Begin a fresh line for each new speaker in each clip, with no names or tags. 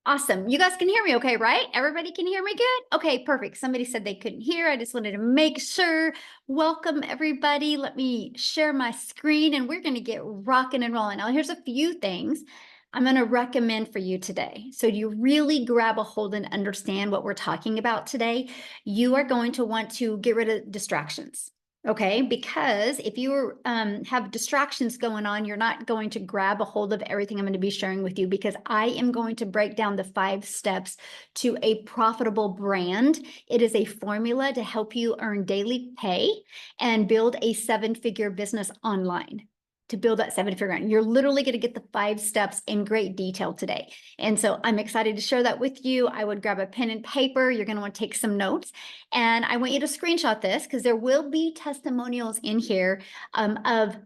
Awesome. You guys can hear me okay, right? Everybody can hear me good? Okay, perfect. Somebody said they couldn't hear. I just wanted to make sure. Welcome, everybody. Let me share my screen and we're going to get rocking and rolling. Now, here's a few things I'm going to recommend for you today. So you really grab a hold and understand what we're talking about today. You are going to want to get rid of distractions. Okay, because if you have distractions going on, you're not going to grab a hold of everything I'm going to be sharing with you, because I am going to break down the 5 steps to a profitable brand. It is a formula to help you earn daily pay and build a 7-figure business online. To build that 7-figure brand, you're literally going to get the 5 steps in great detail today. And so I'm excited to share that with you. I would grab a pen and paper. You're going to want to take some notes. And I want you to screenshot this, because there will be testimonials in here of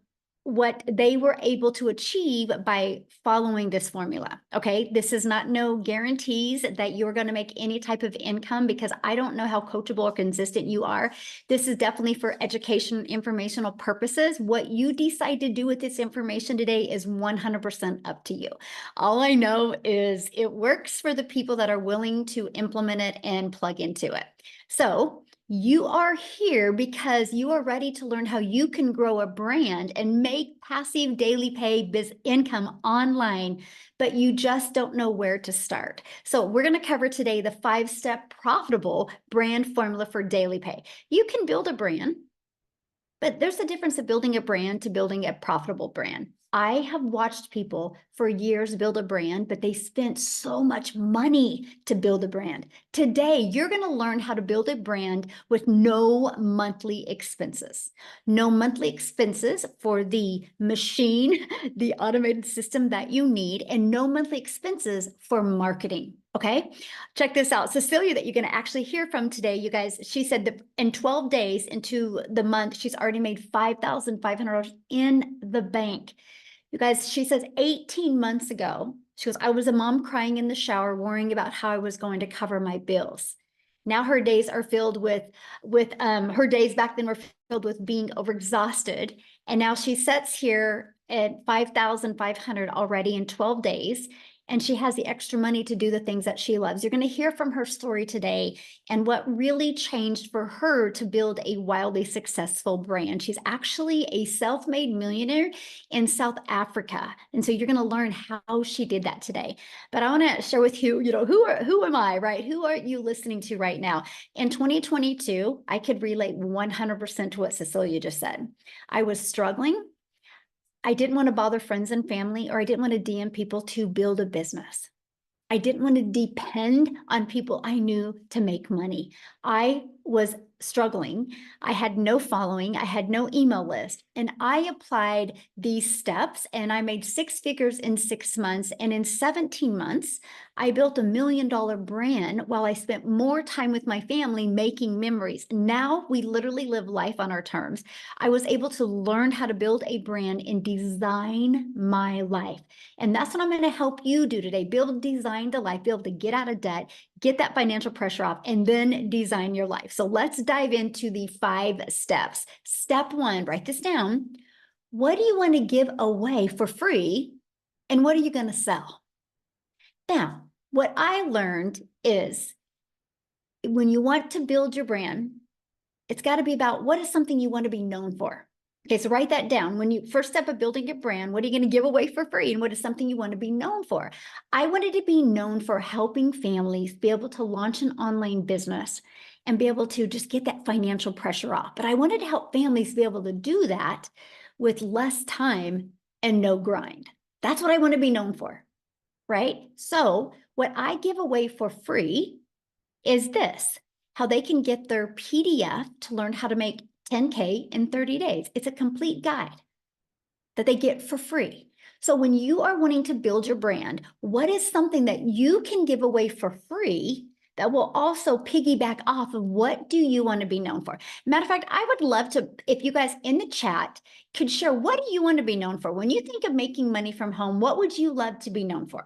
what they were able to achieve by following this formula. Okay, this is not no guarantees that you're going to make any type of income, because I don't know how coachable or consistent you are. This is definitely for education, informational purposes. What you decide to do with this information today is 100% up to you. All I know is it works for the people that are willing to implement it and plug into it. So you are here because you are ready to learn how you can grow a brand and make passive daily pay income online, but you just don't know where to start. So we're going to cover today the 5-step profitable brand formula for daily pay. You can build a brand, but there's a difference of building a brand to building a profitable brand. I have watched people for years build a brand, but they spent so much money to build a brand. Today, you're going to learn how to build a brand with no monthly expenses. No monthly expenses for the machine, the automated system that you need, and no monthly expenses for marketing. Okay, check this out. Cecilia, that you're going to actually hear from today, you guys, she said that in 12 days into the month, she's already made $5,500 in the bank. You guys, she says 18 months ago, she goes, I was a mom crying in the shower, worrying about how I was going to cover my bills. Now her days are filled with her days back then were filled with being overexhausted. And now she sits here at 5,500 already in 12 days. And she has the extra money to do the things that she loves. You're going to hear from her story today and what really changed for her to build a wildly successful brand. She's actually a self-made millionaire in South Africa. And so you're going to learn how she did that today. But I want to share with you, who am I, right? Who are you listening to right now? In 2022, I could relate 100% to what Cecilia just said. I was struggling. I didn't want to bother friends and family, or I didn't want to DM people to build a business. I didn't want to depend on people I knew to make money. I was struggling. I had no following. I had no email list. And I applied these steps and I made 6 figures in 6 months. And in 17 months, I built $1 million brand while I spent more time with my family making memories. Now we literally live life on our terms. I was able to learn how to build a brand and design my life. And that's what I'm going to help you do today. Build, design the life, be able to get out of debt, get that financial pressure off, and then design your life. So let's dive into the 5 steps. Step 1, write this down. What do you want to give away for free? And what are you going to sell? Now, what I learned is when you want to build your brand, it's got to be about what is something you want to be known for. Okay, so write that down. When you first step of building a brand, what are you going to give away for free? And what is something you want to be known for? I wanted to be known for helping families be able to launch an online business and be able to just get that financial pressure off. But I wanted to help families be able to do that with less time and no grind. That's what I want to be known for, right? So what I give away for free is this, how they can get their PDF to learn how to make 10K in 30 days. It's a complete guide that they get for free. So when you are wanting to build your brand, what is something that you can give away for free that will also piggyback off of what do you want to be known for? Matter of fact, I would love to, if you guys in the chat could share, what do you want to be known for? When you think of making money from home, what would you love to be known for?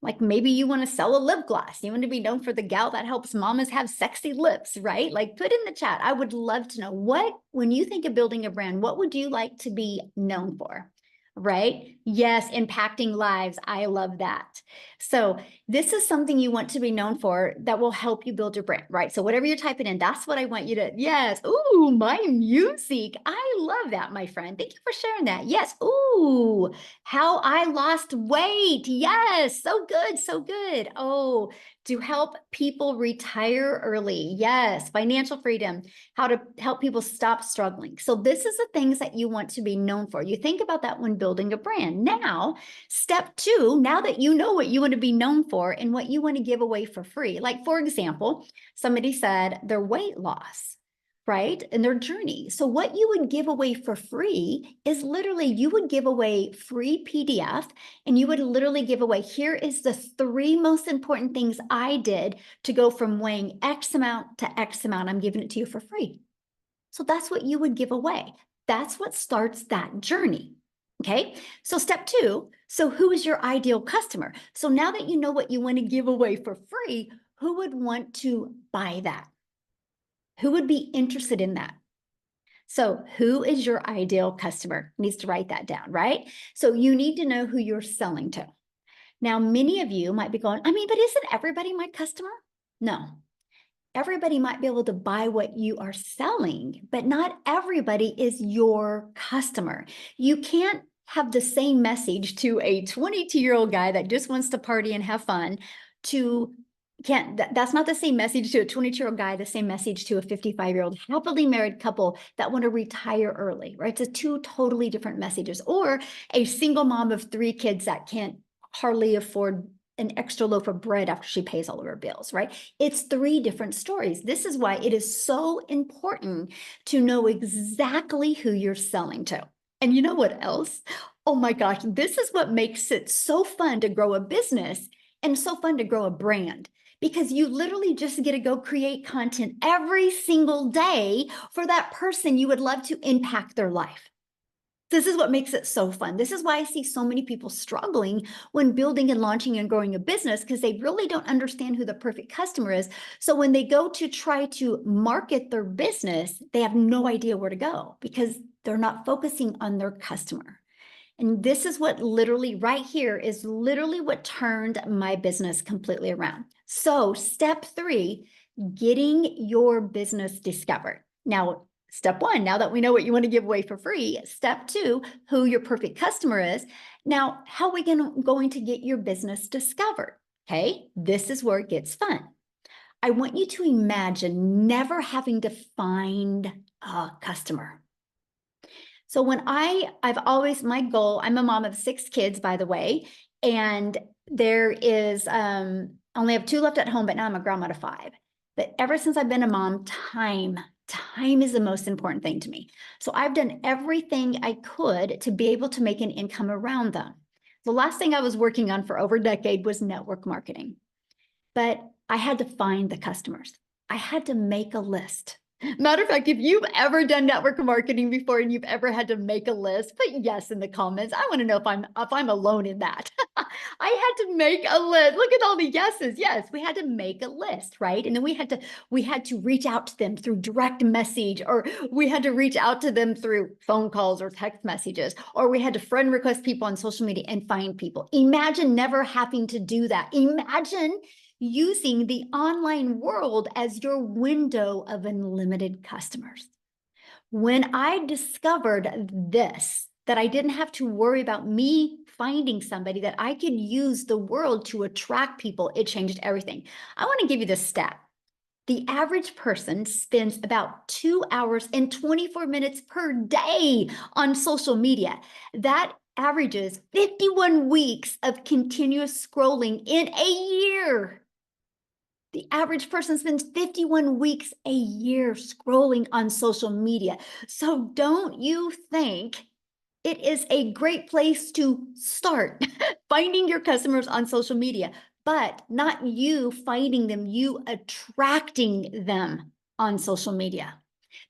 Like maybe you want to sell a lip gloss. You want to be known for the gal that helps mamas have sexy lips, right? Like put in the chat. I would love to know when you think of building a brand, what would you like to be known for? right? Yes, impacting lives. I love that. So this is something you want to be known for that will help you build your brand, right? So whatever you're typing in, that's what I want you to, yes. Ooh, my music. I love that, my friend. Thank you for sharing that. Yes. Ooh, how I lost weight. Yes. So good. So good. Oh, to help people retire early. Yes. Financial freedom, how to help people stop struggling. So this is the things that you want to be known for. You think about that when building a brand. Now, step two, now that you know what you want to be known for and what you want to give away for free. Like, for example, somebody said their weight loss, right? And their journey. So what you would give away for free is literally, you would give away free PDF, and you would literally give away, here is the 3 most important things I did to go from weighing X amount to X amount. I'm giving it to you for free. So that's what you would give away. That's what starts that journey. Okay. So step two. So who is your ideal customer? So now that you know what you want to give away for free, who would want to buy that? Who would be interested in that? So who is your ideal customer? Needs to write that down, right? So you need to know who you're selling to. Now, many of you might be going, I mean, but isn't everybody my customer? No. Everybody might be able to buy what you are selling, but not everybody is your customer. You can't have the same message to a 22-year-old guy that just wants to party and have fun that's not the same message to a 22-year-old guy, the same message to a 55-year-old happily married couple that want to retire early, right? It's two totally different messages. Or a single mom of 3 kids that can't hardly afford an extra loaf of bread after she pays all of her bills, right? It's 3 different stories. This is why it is so important to know exactly who you're selling to. And you know what else? Oh my gosh, this is what makes it so fun to grow a business and so fun to grow a brand, because you literally just get to go create content every single day for that person you would love to impact their life. This is what makes it so fun. This is why I see so many people struggling when building and launching and growing a business, because they really don't understand who the perfect customer is. So when they go to try to market their business, they have no idea where to go because they're not focusing on their customer. And this is what literally right here is literally what turned my business completely around. So step 3, getting your business discovered. Now, step 1, now that we know what you want to give away for free. Step 2, who your perfect customer is. Now, how are we going to get your business discovered? Okay, this is where it gets fun. I want you to imagine never having to find a customer. So when I've always, my goal, I'm a mom of 6 kids, by the way, and there is, only have 2 left at home, but now I'm a grandma to 5. But ever since I've been a mom, time is the most important thing to me. So I've done everything I could to be able to make an income around them. The last thing I was working on for over a decade was network marketing, but I had to find the customers. I had to make a list. Matter of fact, if you've ever done network marketing before and you've ever had to make a list, put yes in the comments. I want to know if I'm alone in that. I had to make a list. Look at all the yeses. Yes, we had to make a list, right? And then we had to reach out to them through direct message, or we had to reach out to them through phone calls or text messages, or we had to friend request people on social media and find people. Imagine never having to do that. Imagine using the online world as your window of unlimited customers. When I discovered this, that I didn't have to worry about me finding somebody, that I could use the world to attract people, it changed everything. I want to give you this stat. The average person spends about 2 hours and 24 minutes per day on social media. That averages 51 weeks of continuous scrolling in a year. The average person spends 51 weeks a year scrolling on social media. So don't you think it is a great place to start finding your customers on social media, but not you finding them, you attracting them on social media.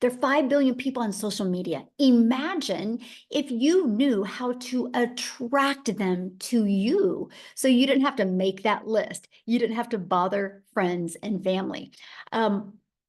There are 5 billion people on social media. Imagine if you knew how to attract them to you, so you didn't have to make that list. You didn't have to bother friends and family.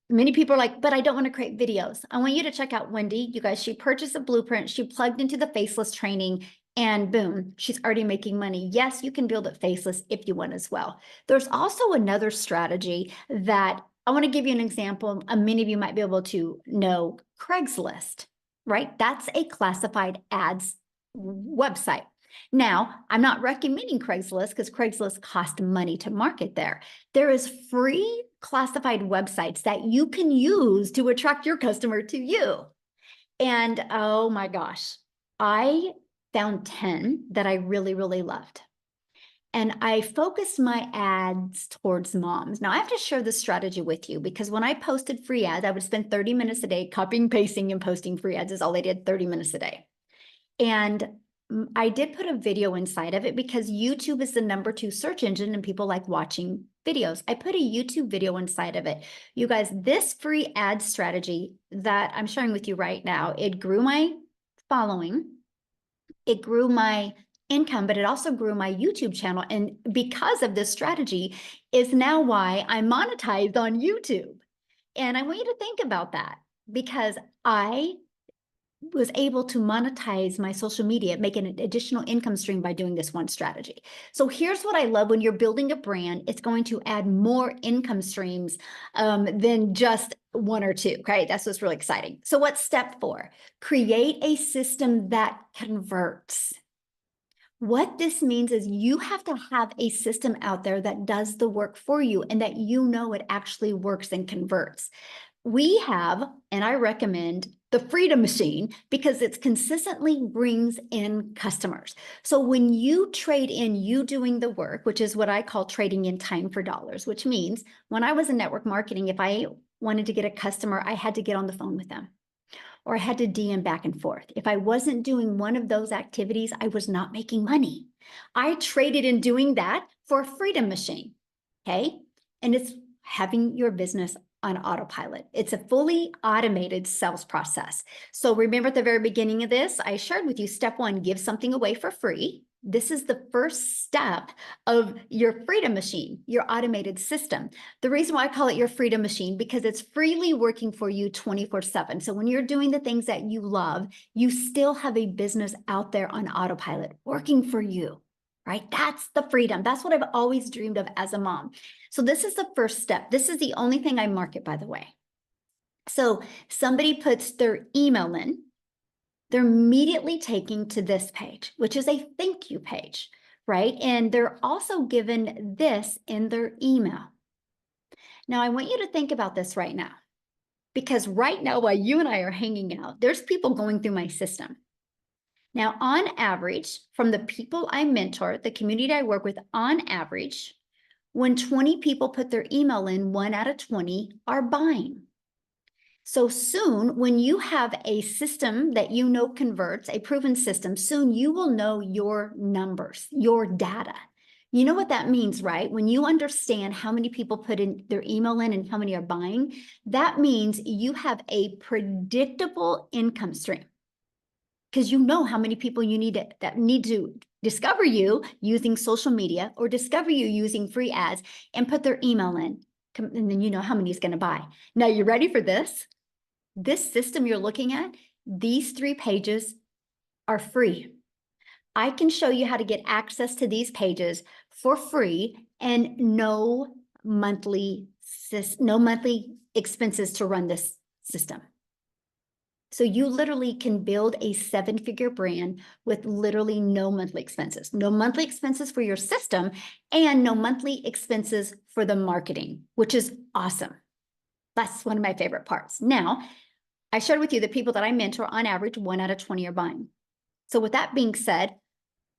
Many people are like, but I don't want to create videos. I want you to check out Wendy. You guys, she purchased a blueprint. She plugged into the faceless training and boom, she's already making money. Yes, you can build it faceless if you want as well. There's also another strategy that I want to give you an example. Many of you might be able to know Craigslist, right? That's a classified ads website. Now, I'm not recommending Craigslist because Craigslist costs money to market there. There is free classified websites that you can use to attract your customer to you. And oh my gosh, I found 10 that I really, really loved. And I focused my ads towards moms. Now I have to share this strategy with you because when I posted free ads, I would spend 30 minutes a day copying, pasting, and posting free ads is all I did, 30 minutes a day. And I did put a video inside of it because YouTube is the #2 search engine and people like watching videos. I put a YouTube video inside of it. You guys, this free ad strategy that I'm sharing with you right now, it grew my following, it grew my income, but it also grew my YouTube channel. And because of this strategy is now why I monetized on YouTube. And I want you to think about that because I was able to monetize my social media, make an additional income stream by doing this one strategy. So here's what I love when you're building a brand, it's going to add more income streams than just one or two, okay? That's what's really exciting. So what's step 4? Create a system that converts. What this means is you have to have a system out there that does the work for you and that you know it actually works and converts. We have, and I recommend the Freedom Machine because it consistently brings in customers. So when you trade in you doing the work, which is what I call trading in time for dollars, which means when I was in network marketing, if I wanted to get a customer, I had to get on the phone with them or I had to DM back and forth. If I wasn't doing one of those activities, I was not making money. I traded in doing that for a Freedom Machine, okay? And it's having your business on autopilot. It's a fully automated sales process. So remember at the very beginning of this, I shared with you step 1, give something away for free. This is the first step of your Freedom Machine, your automated system. The reason why I call it your Freedom Machine, because it's freely working for you 24/7. So when you're doing the things that you love, you still have a business out there on autopilot working for you, right? That's the freedom. That's what I've always dreamed of as a mom. So this is the first step. This is the only thing I market, by the way. So somebody puts their email in, they're immediately taken to this page, which is a thank you page, right? And they're also given this in their email. Now, I want you to think about this right now, because right now, while you and I are hanging out, there's people going through my system. Now, on average, from the people I mentor, the community I work with, on average, when 20 people put their email in, 1 out of 20 are buying. So soon, when you have a system that you know converts, a proven system, soon you will know your numbers, your data. You know what that means, right? When you understand how many people put in their email in and how many are buying, that means you have a predictable income stream because you know how many people you need that need to discover you using social media or discover you using free ads and put their email in. And then you know how many is going to buy. Now, you ready for this? This system you're looking at, these 3 pages are free. I can show you how to get access to these pages for free and no monthly expenses to run this system. So you literally can build a 7-figure brand with literally no monthly expenses for your system and no monthly expenses for the marketing, which is awesome. That's one of my favorite parts. Now, I shared with you the people that I mentor, on average, 1 out of 20 are buying. So with that being said,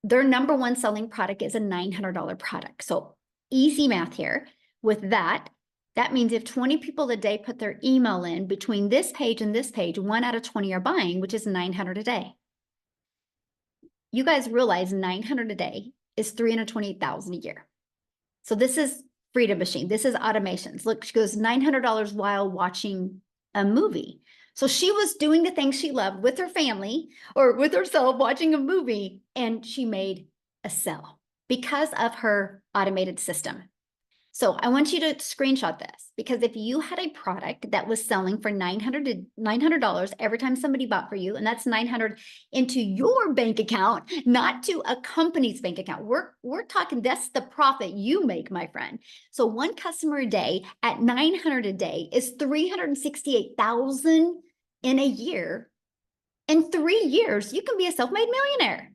their #1 selling product is a $900 product. So easy math here. With that, that means if 20 people a day put their email in between this page and this page, 1 out of 20 are buying, which is $900 a day. You guys realize $900 a day is $328,000 a year. So this is Freedom Machine. This is automations. Look, she goes $900 while watching a movie. So she was doing the things she loved with her family or with herself watching a movie, and she made a sale because of her automated system. So I want you to screenshot this, because if you had a product that was selling for $900 every time somebody bought for you, and that's 900 into your bank account, not to a company's bank account. We're talking, that's the profit you make, my friend. So one customer a day at 900 a day is 368,000 in a year. In 3 years, you can be a self-made millionaire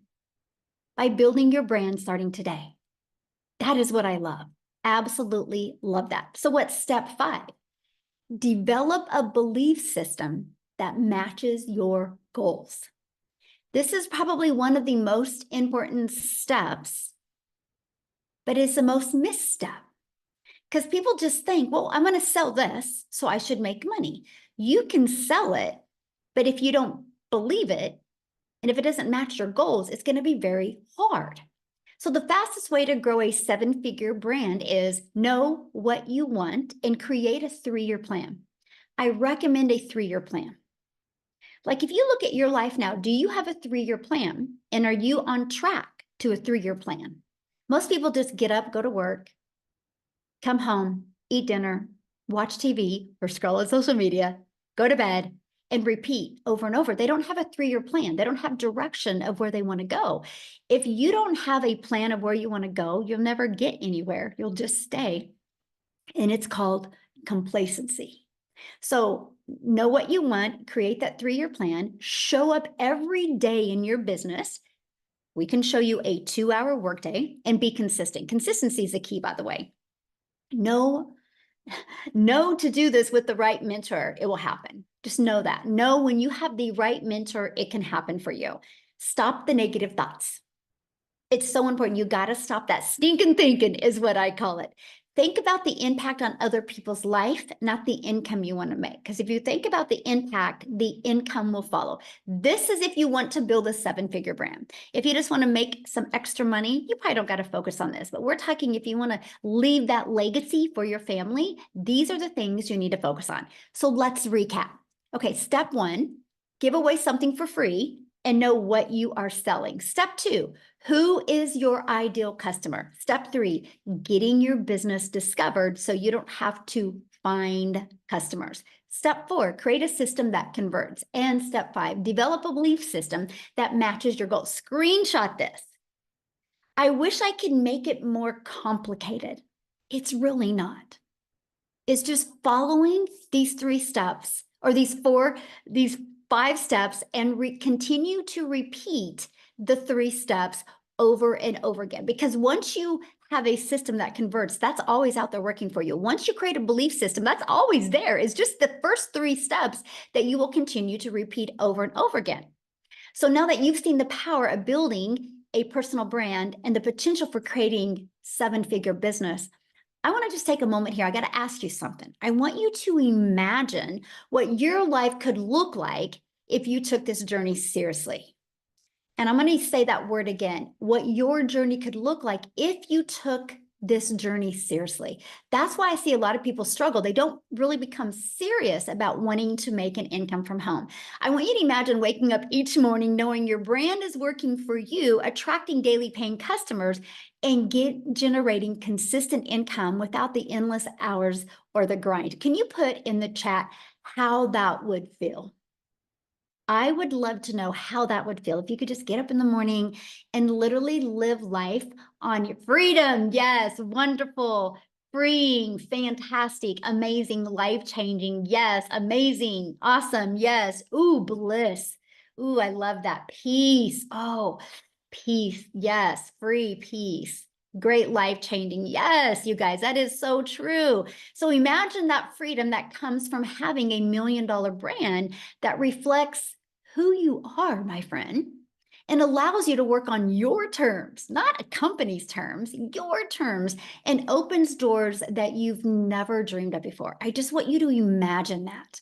by building your brand starting today. That is what I love. Absolutely love that. So what's step 5? Develop a belief system that matches your goals. This is probably one of the most important steps, but it's the most missed step, because people just think, well, I'm going to sell this, so I should make money. You can sell it, but if you don't believe it, and if it doesn't match your goals, it's going to be very hard. So the fastest way to grow a 7-figure brand is know what you want and create a 3-year plan. I recommend a 3-year plan. Like, if you look at your life now, do you have a 3-year plan? And are you on track to a 3-year plan? Most people just get up, go to work, come home, eat dinner, watch TV or scroll on social media, go to bed, and repeat over and over. They don't have a 3-year plan. They don't have direction of where they want to go. If you don't have a plan of where you want to go, you'll never get anywhere. You'll just stay. And it's called complacency. So know what you want, create that 3-year plan, show up every day in your business. We can show you a 2-hour workday, and be consistent. Consistency is the key, by the way. Know to do this with the right mentor, it will happen. Just know that. Know when you have the right mentor, it can happen for you. Stop the negative thoughts. It's so important. You got to stop that stinking thinking, is what I call it. Think about the impact on other people's life, not the income you want to make. Because if you think about the impact, the income will follow. This is if you want to build a 7-figure brand. If you just want to make some extra money, you probably don't got to focus on this. But we're talking if you want to leave that legacy for your family, these are the things you need to focus on. So let's recap. Okay, step 1, give away something for free and know what you are selling. Step 2, who is your ideal customer? Step 3, getting your business discovered so you don't have to find customers. Step 4, create a system that converts. And step 5, develop a belief system that matches your goals. Screenshot this. I wish I could make it more complicated. It's really not. It's just following these 3 steps, or these 5 steps, and continue to repeat the 3 steps over and over again. Because once you have a system that converts, that's always out there working for you. Once you create a belief system, that's always there. It's just the first 3 steps that you will continue to repeat over and over again. So now that you've seen the power of building a personal brand and the potential for creating 7-figure business, I want to just take a moment here. I got to ask you something. I want you to imagine what your life could look like if you took this journey seriously. And I'm going to say that word again, what your journey could look like if you took this journey seriously. That's why I see a lot of people struggle. They don't really become serious about wanting to make an income from home. I want you to imagine waking up each morning knowing your brand is working for you, attracting daily paying customers, and generating consistent income without the endless hours or the grind. Can you put in the chat how that would feel? I would love to know how that would feel if you could just get up in the morning and literally live life on your freedom. Yes, wonderful, freeing, fantastic, amazing, life-changing. Yes, amazing, awesome. Yes, ooh, bliss. Ooh, I love that. Peace. Oh, peace. Yes, free peace. Great, life-changing. Yes, you guys, that is so true. So imagine that freedom that comes from having a $1 million brand that reflects who you are, my friend, and allows you to work on your terms, not a company's terms, your terms, and opens doors that you've never dreamed of before. I just want you to imagine that.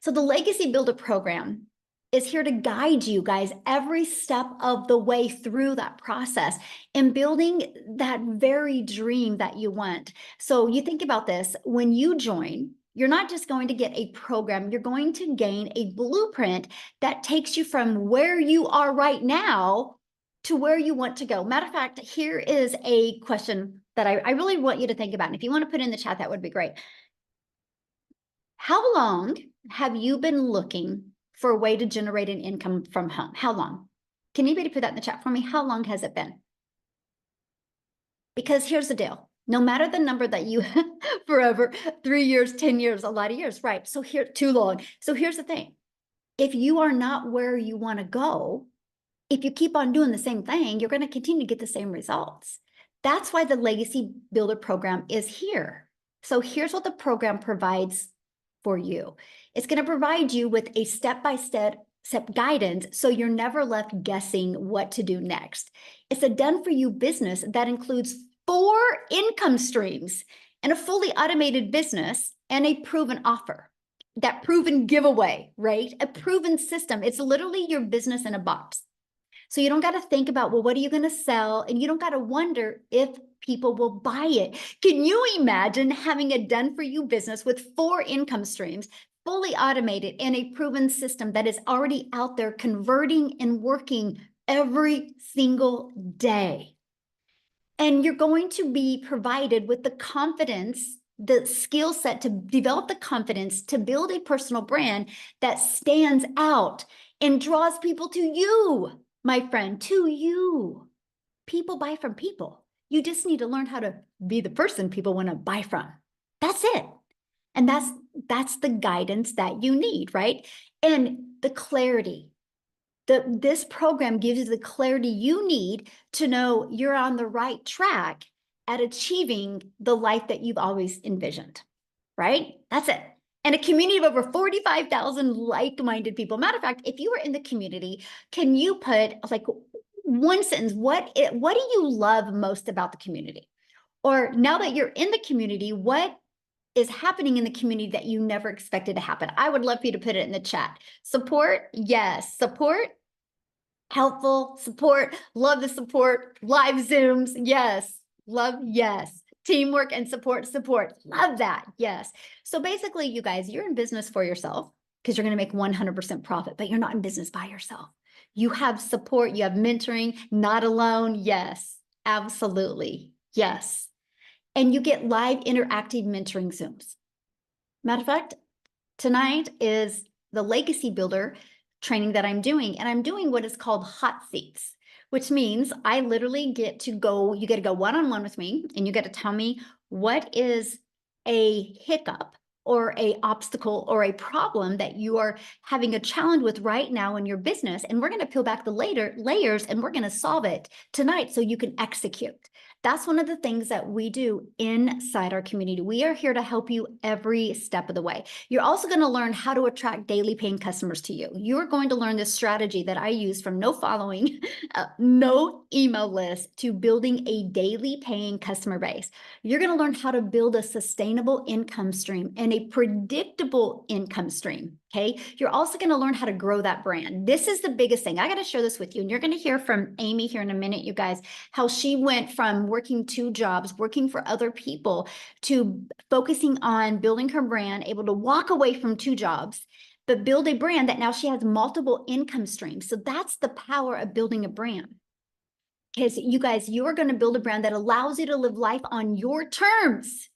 So the Legacy Builder program is here to guide you guys every step of the way through that process and building that very dream that you want. So you think about this, when you join, you're not just going to get a program, you're going to gain a blueprint that takes you from where you are right now to where you want to go. Matter of fact, here is a question that I really want you to think about. And if you want to put in the chat, that would be great. How long have you been looking for a way to generate an income from home? How long? Can anybody put that in the chat for me? How long has it been? Because here's the deal. No matter the number that you forever, 3 years, 10 years, a lot of years, right? So here, too long. So here's the thing. If you are not where you want to go, if you keep on doing the same thing, you're going to continue to get the same results. That's why the Legacy Builder program is here. So here's what the program provides for you. It's going to provide you with a step-by-step guidance so you're never left guessing what to do next. It's a done-for-you business that includes 4 income streams and a fully automated business and a proven offer. That proven giveaway, right? A proven system. It's literally your business in a box. So you don't got to think about, well, what are you going to sell? And you don't got to wonder if people will buy it. Can you imagine having a done-for-you business with 4 income streams, fully automated, and a proven system that is already out there converting and working every single day? And you're going to be provided with the confidence, the skill set to develop the confidence to build a personal brand that stands out and draws people to you, my friend, to you. People buy from people. You just need to learn how to be the person people want to buy from. That's it. And that's the guidance that you need, right? And the clarity. This program gives you the clarity you need to know you're on the right track at achieving the life that you've always envisioned, right? That's it. And a community of over 45,000 like-minded people. Matter of fact, if you were in the community, can you put like one sentence, what do you love most about the community? Or now that you're in the community, what is happening in the community that you never expected to happen? I would love for you to put it in the chat. Support, yes. Support, helpful, support, love the support, live Zooms, yes. Love, yes. Teamwork and support, love that, yes. So basically, you guys, you're in business for yourself because you're going to make 100% profit, but you're not in business by yourself. You have support, you have mentoring, not alone, yes, absolutely, yes. And you get live interactive mentoring Zooms. Matter of fact, tonight is the Legacy Builder training that I'm doing, and I'm doing what is called hot seats, which means I literally get to go, you get to go one-on-one with me, and you get to tell me what is a hiccup or a obstacle or a problem that you are having a challenge with right now in your business. And we're going to peel back the layers and we're going to solve it tonight so you can execute. That's one of the things that we do inside our community. We are here to help you every step of the way. You're also going to learn how to attract daily paying customers to you. You're going to learn this strategy that I use from no following, no email list to building a daily paying customer base. You're going to learn how to build a sustainable income stream and a predictable income stream. Okay. You're also going to learn how to grow that brand. This is the biggest thing. I got to share this with you. And you're going to hear from Amy here in a minute, you guys, how she went from working 2 jobs, working for other people, to focusing on building her brand, able to walk away from 2 jobs, but build a brand that now she has multiple income streams. So that's the power of building a brand. Because you guys, you're going to build a brand that allows you to live life on your terms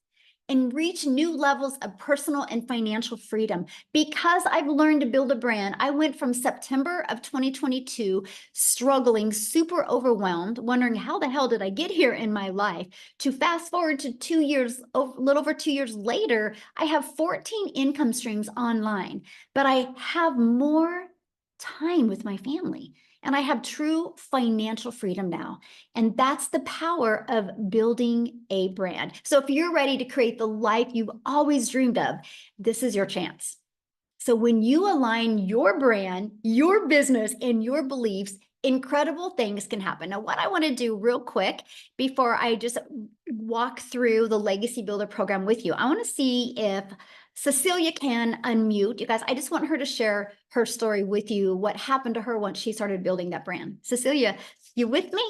and reach new levels of personal and financial freedom. Because I've learned to build a brand, I went from September of 2022, struggling, super overwhelmed, wondering how the hell did I get here in my life, to fast forward to 2 years, a little over 2 years later, I have 14 income streams online, but I have more time with my family. And I have true financial freedom now. And that's the power of building a brand. So if you're ready to create the life you've always dreamed of, this is your chance. So when you align your brand, your business, and your beliefs, incredible things can happen. Now, what I want to do real quick before I just walk through the Legacy Builder program with you, I want to see if Cecilia can unmute. You guys, I just want her to share her story with you, what happened to her once she started building that brand. Cecilia, you with me?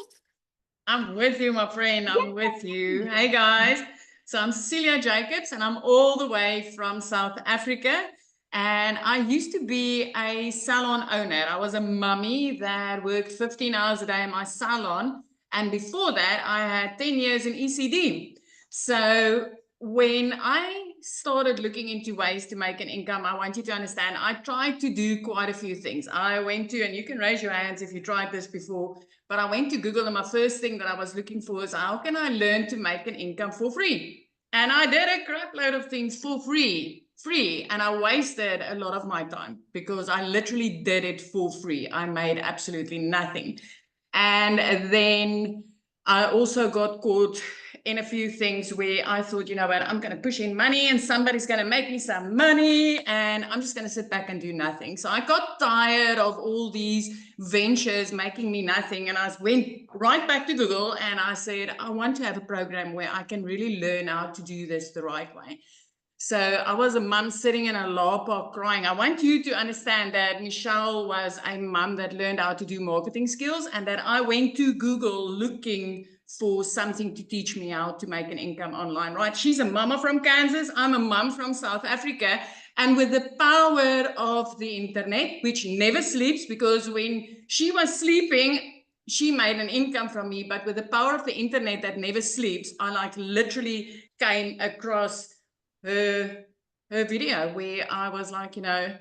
I'm with you, my friend. I'm with you. Hey, guys. So I'm Cecilia Jacobs, and I'm all the way from South Africa. And I used to be a salon owner. I was a mummy that worked 15 hours a day in my salon. And before that, I had 10 years in ECD. So when I started looking into ways to make an income, I want you to understand, I tried to do quite a few things. I went to, and you can raise your hands if you tried this before, but I went to Google, and my first thing that I was looking for is, how can I learn to make an income for free? And I did a crap load of things for free, and I wasted a lot of my time because I literally did it for free. I made absolutely nothing. And then I also got caught in a few things where I thought, you know what, I'm going to push in money and somebody's going to make me some money and I'm just going to sit back and do nothing. So I got tired of all these ventures making me nothing. And I went right back to Google and I said, I want to have a program where I can really learn how to do this the right way. So I was a mum sitting in a law park crying. I want you to understand that Michelle was a mum that learned how to do marketing skills and that I went to Google looking for something to teach me how to make an income online, right? She's a mama from Kansas. I'm a mum from South Africa. And with the power of the internet, which never sleeps, because when she was sleeping, she made an income from me. But with the power of the internet that never sleeps, I like literally came across her video where I was like, you know,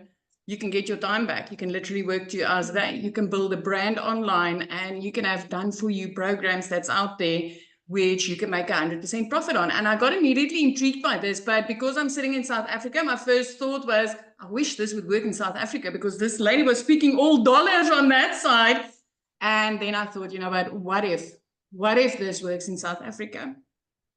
you can get your time back. You can literally work 2 hours a day. You can build a brand online and you can have done for you programs that's out there which you can make 100% profit on. And I got immediately intrigued by this, but because I'm sitting in South Africa, my first thought was, I wish this would work in South Africa because this lady was speaking all dollars on that side. And then I thought, you know what if this works in South Africa?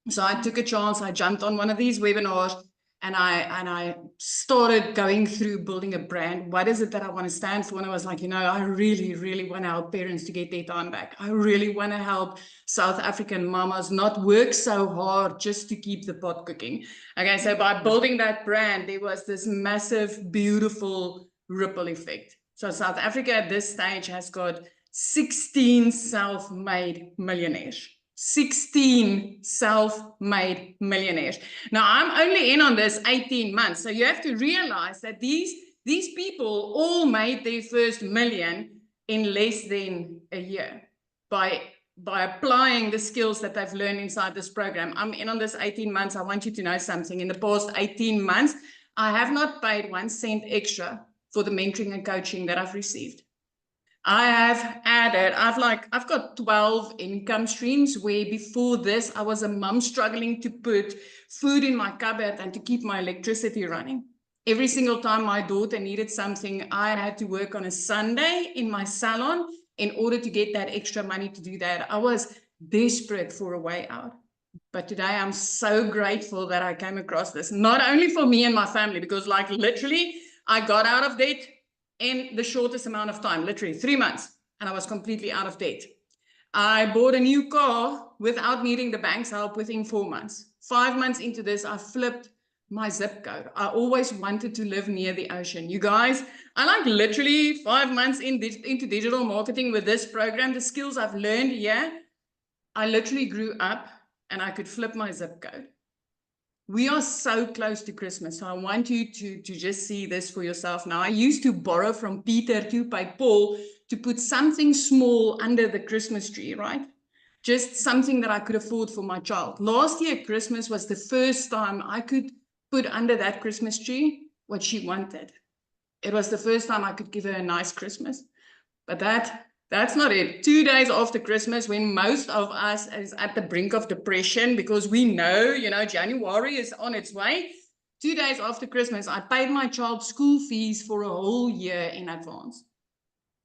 So I took a chance. I jumped on one of these webinars and I started going through building a brand. What is it that I want to stand for? And I was like, you know, I really, really want to help parents to get their time back. I really want to help South African mamas not work so hard just to keep the pot cooking. Okay, so by building that brand, there was this massive, beautiful ripple effect. So South Africa at this stage has got 16 self-made millionaires. 16 self-made millionaires. Now, I'm only in on this 18 months. So you have to realize that these people all made their first million in less than a year by applying the skills that they've learned inside this program. I'm in on this 18 months. I want you to know something. In the past 18 months, I have not paid 1 cent extra for the mentoring and coaching that I've received. I have added, I've got 12 income streams where before this, I was a mum struggling to put food in my cupboard and to keep my electricity running. Every single time my daughter needed something, I had to work on a Sunday in my salon in order to get that extra money to do that. I was desperate for a way out. But today I'm so grateful that I came across this, not only for me and my family, because like literally I got out of debt in the shortest amount of time, literally 3 months, and I was completely out of debt. I bought a new car without needing the bank's help within 4 months. 5 months into this, I flipped my zip code. I always wanted to live near the ocean. You guys, I like literally 5 months into digital marketing with this program, the skills I've learned here, I literally grew up and I could flip my zip code. We are so close to Christmas, so I want you to just see this for yourself now. I used to borrow from Peter to pay Paul to put something small under the Christmas tree, right? Just something that I could afford for my child. Last year, Christmas was the first time I could put under that Christmas tree what she wanted. It was the first time I could give her a nice Christmas. But that's not it. 2 days after Christmas, when most of us is at the brink of depression because we know, you know, January is on its way. 2 days after Christmas, I paid my child's school fees for a whole year in advance.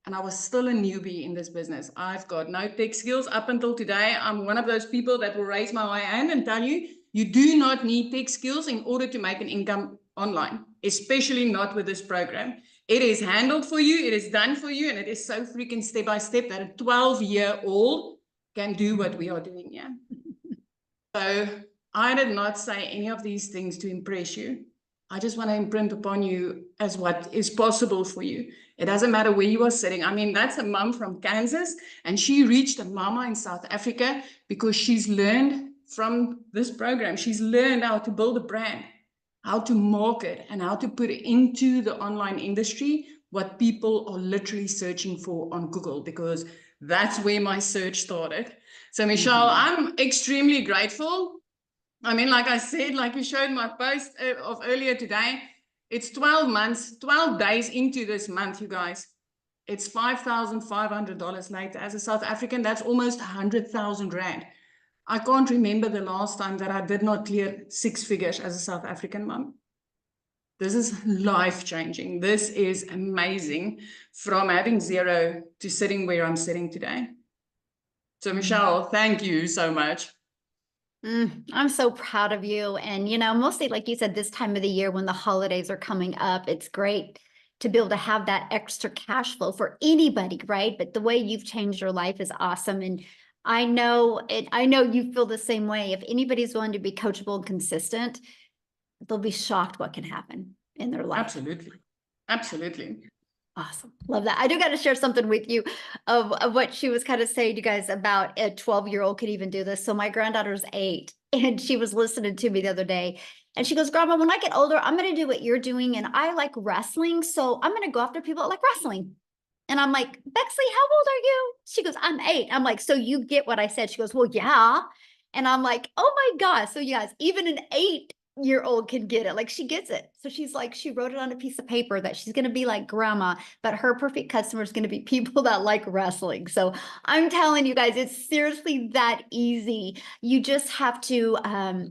And I was still a newbie in this business. I've got no tech skills up until today. I'm one of those people that will raise my hand and tell you, you do not need tech skills in order to make an income online, especially not with this program. It is handled for you, it is done for you, and it is so freaking step by step that a 12-year-old can do what we are doing here. So I did not say any of these things to impress you. I just want to imprint upon you as what is possible for you. It doesn't matter where you are sitting. I mean, that's a mom from Kansas, and she reached a mama in South Africa because she's learned from this program. She's learned how to build a brand, how to market, and how to put into the online industry what people are literally searching for on Google, because that's where my search started. So Michelle, I'm extremely grateful. I mean, like I said, like you showed my post of earlier today, it's 12 months, 12 days into this month, you guys. It's $5,500 later. As a South African, that's almost 100,000 Rand. I can't remember the last time that I did not clear 6 figures as a South African mom. This is life-changing. This is amazing, from having zero to sitting where I'm sitting today. So Michelle, thank you so much.
I'm so proud of you. And, you know, mostly like you said, this time of the year when the holidays are coming up, it's great to be able to have that extra cash flow for anybody, right? But the way you've changed your life is awesome. And I know you feel the same way. If anybody's willing to be coachable and consistent, they'll be shocked what can happen in their life.
Absolutely. Absolutely.
Awesome. Love that. I do got to share something with you of what she was kind of saying, you guys, about a 12-year-old could even do this. So my granddaughter's 8 and she was listening to me the other day and she goes, Grandma, when I get older, I'm going to do what you're doing. And I like wrestling. So I'm going to go after people that like wrestling. And I'm like, Bexley, how old are you? She goes, I'm 8. I'm like, so you get what I said? She goes, well, yeah. And I'm like, oh my gosh. So you guys, even an 8-year-old can get it. Like she gets it. So she's like, she wrote it on a piece of paper that she's going to be like grandma, but her perfect customer is going to be people that like wrestling. So I'm telling you guys, it's seriously that easy. You just have to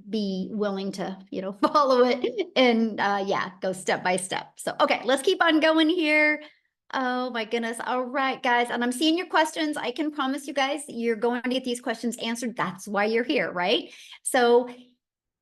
be willing to, you know, follow it and yeah, go step by step. So, okay, let's keep on going here. Oh my goodness. All right, guys. And I'm seeing your questions. I can promise you guys, you're going to get these questions answered. That's why you're here, right? So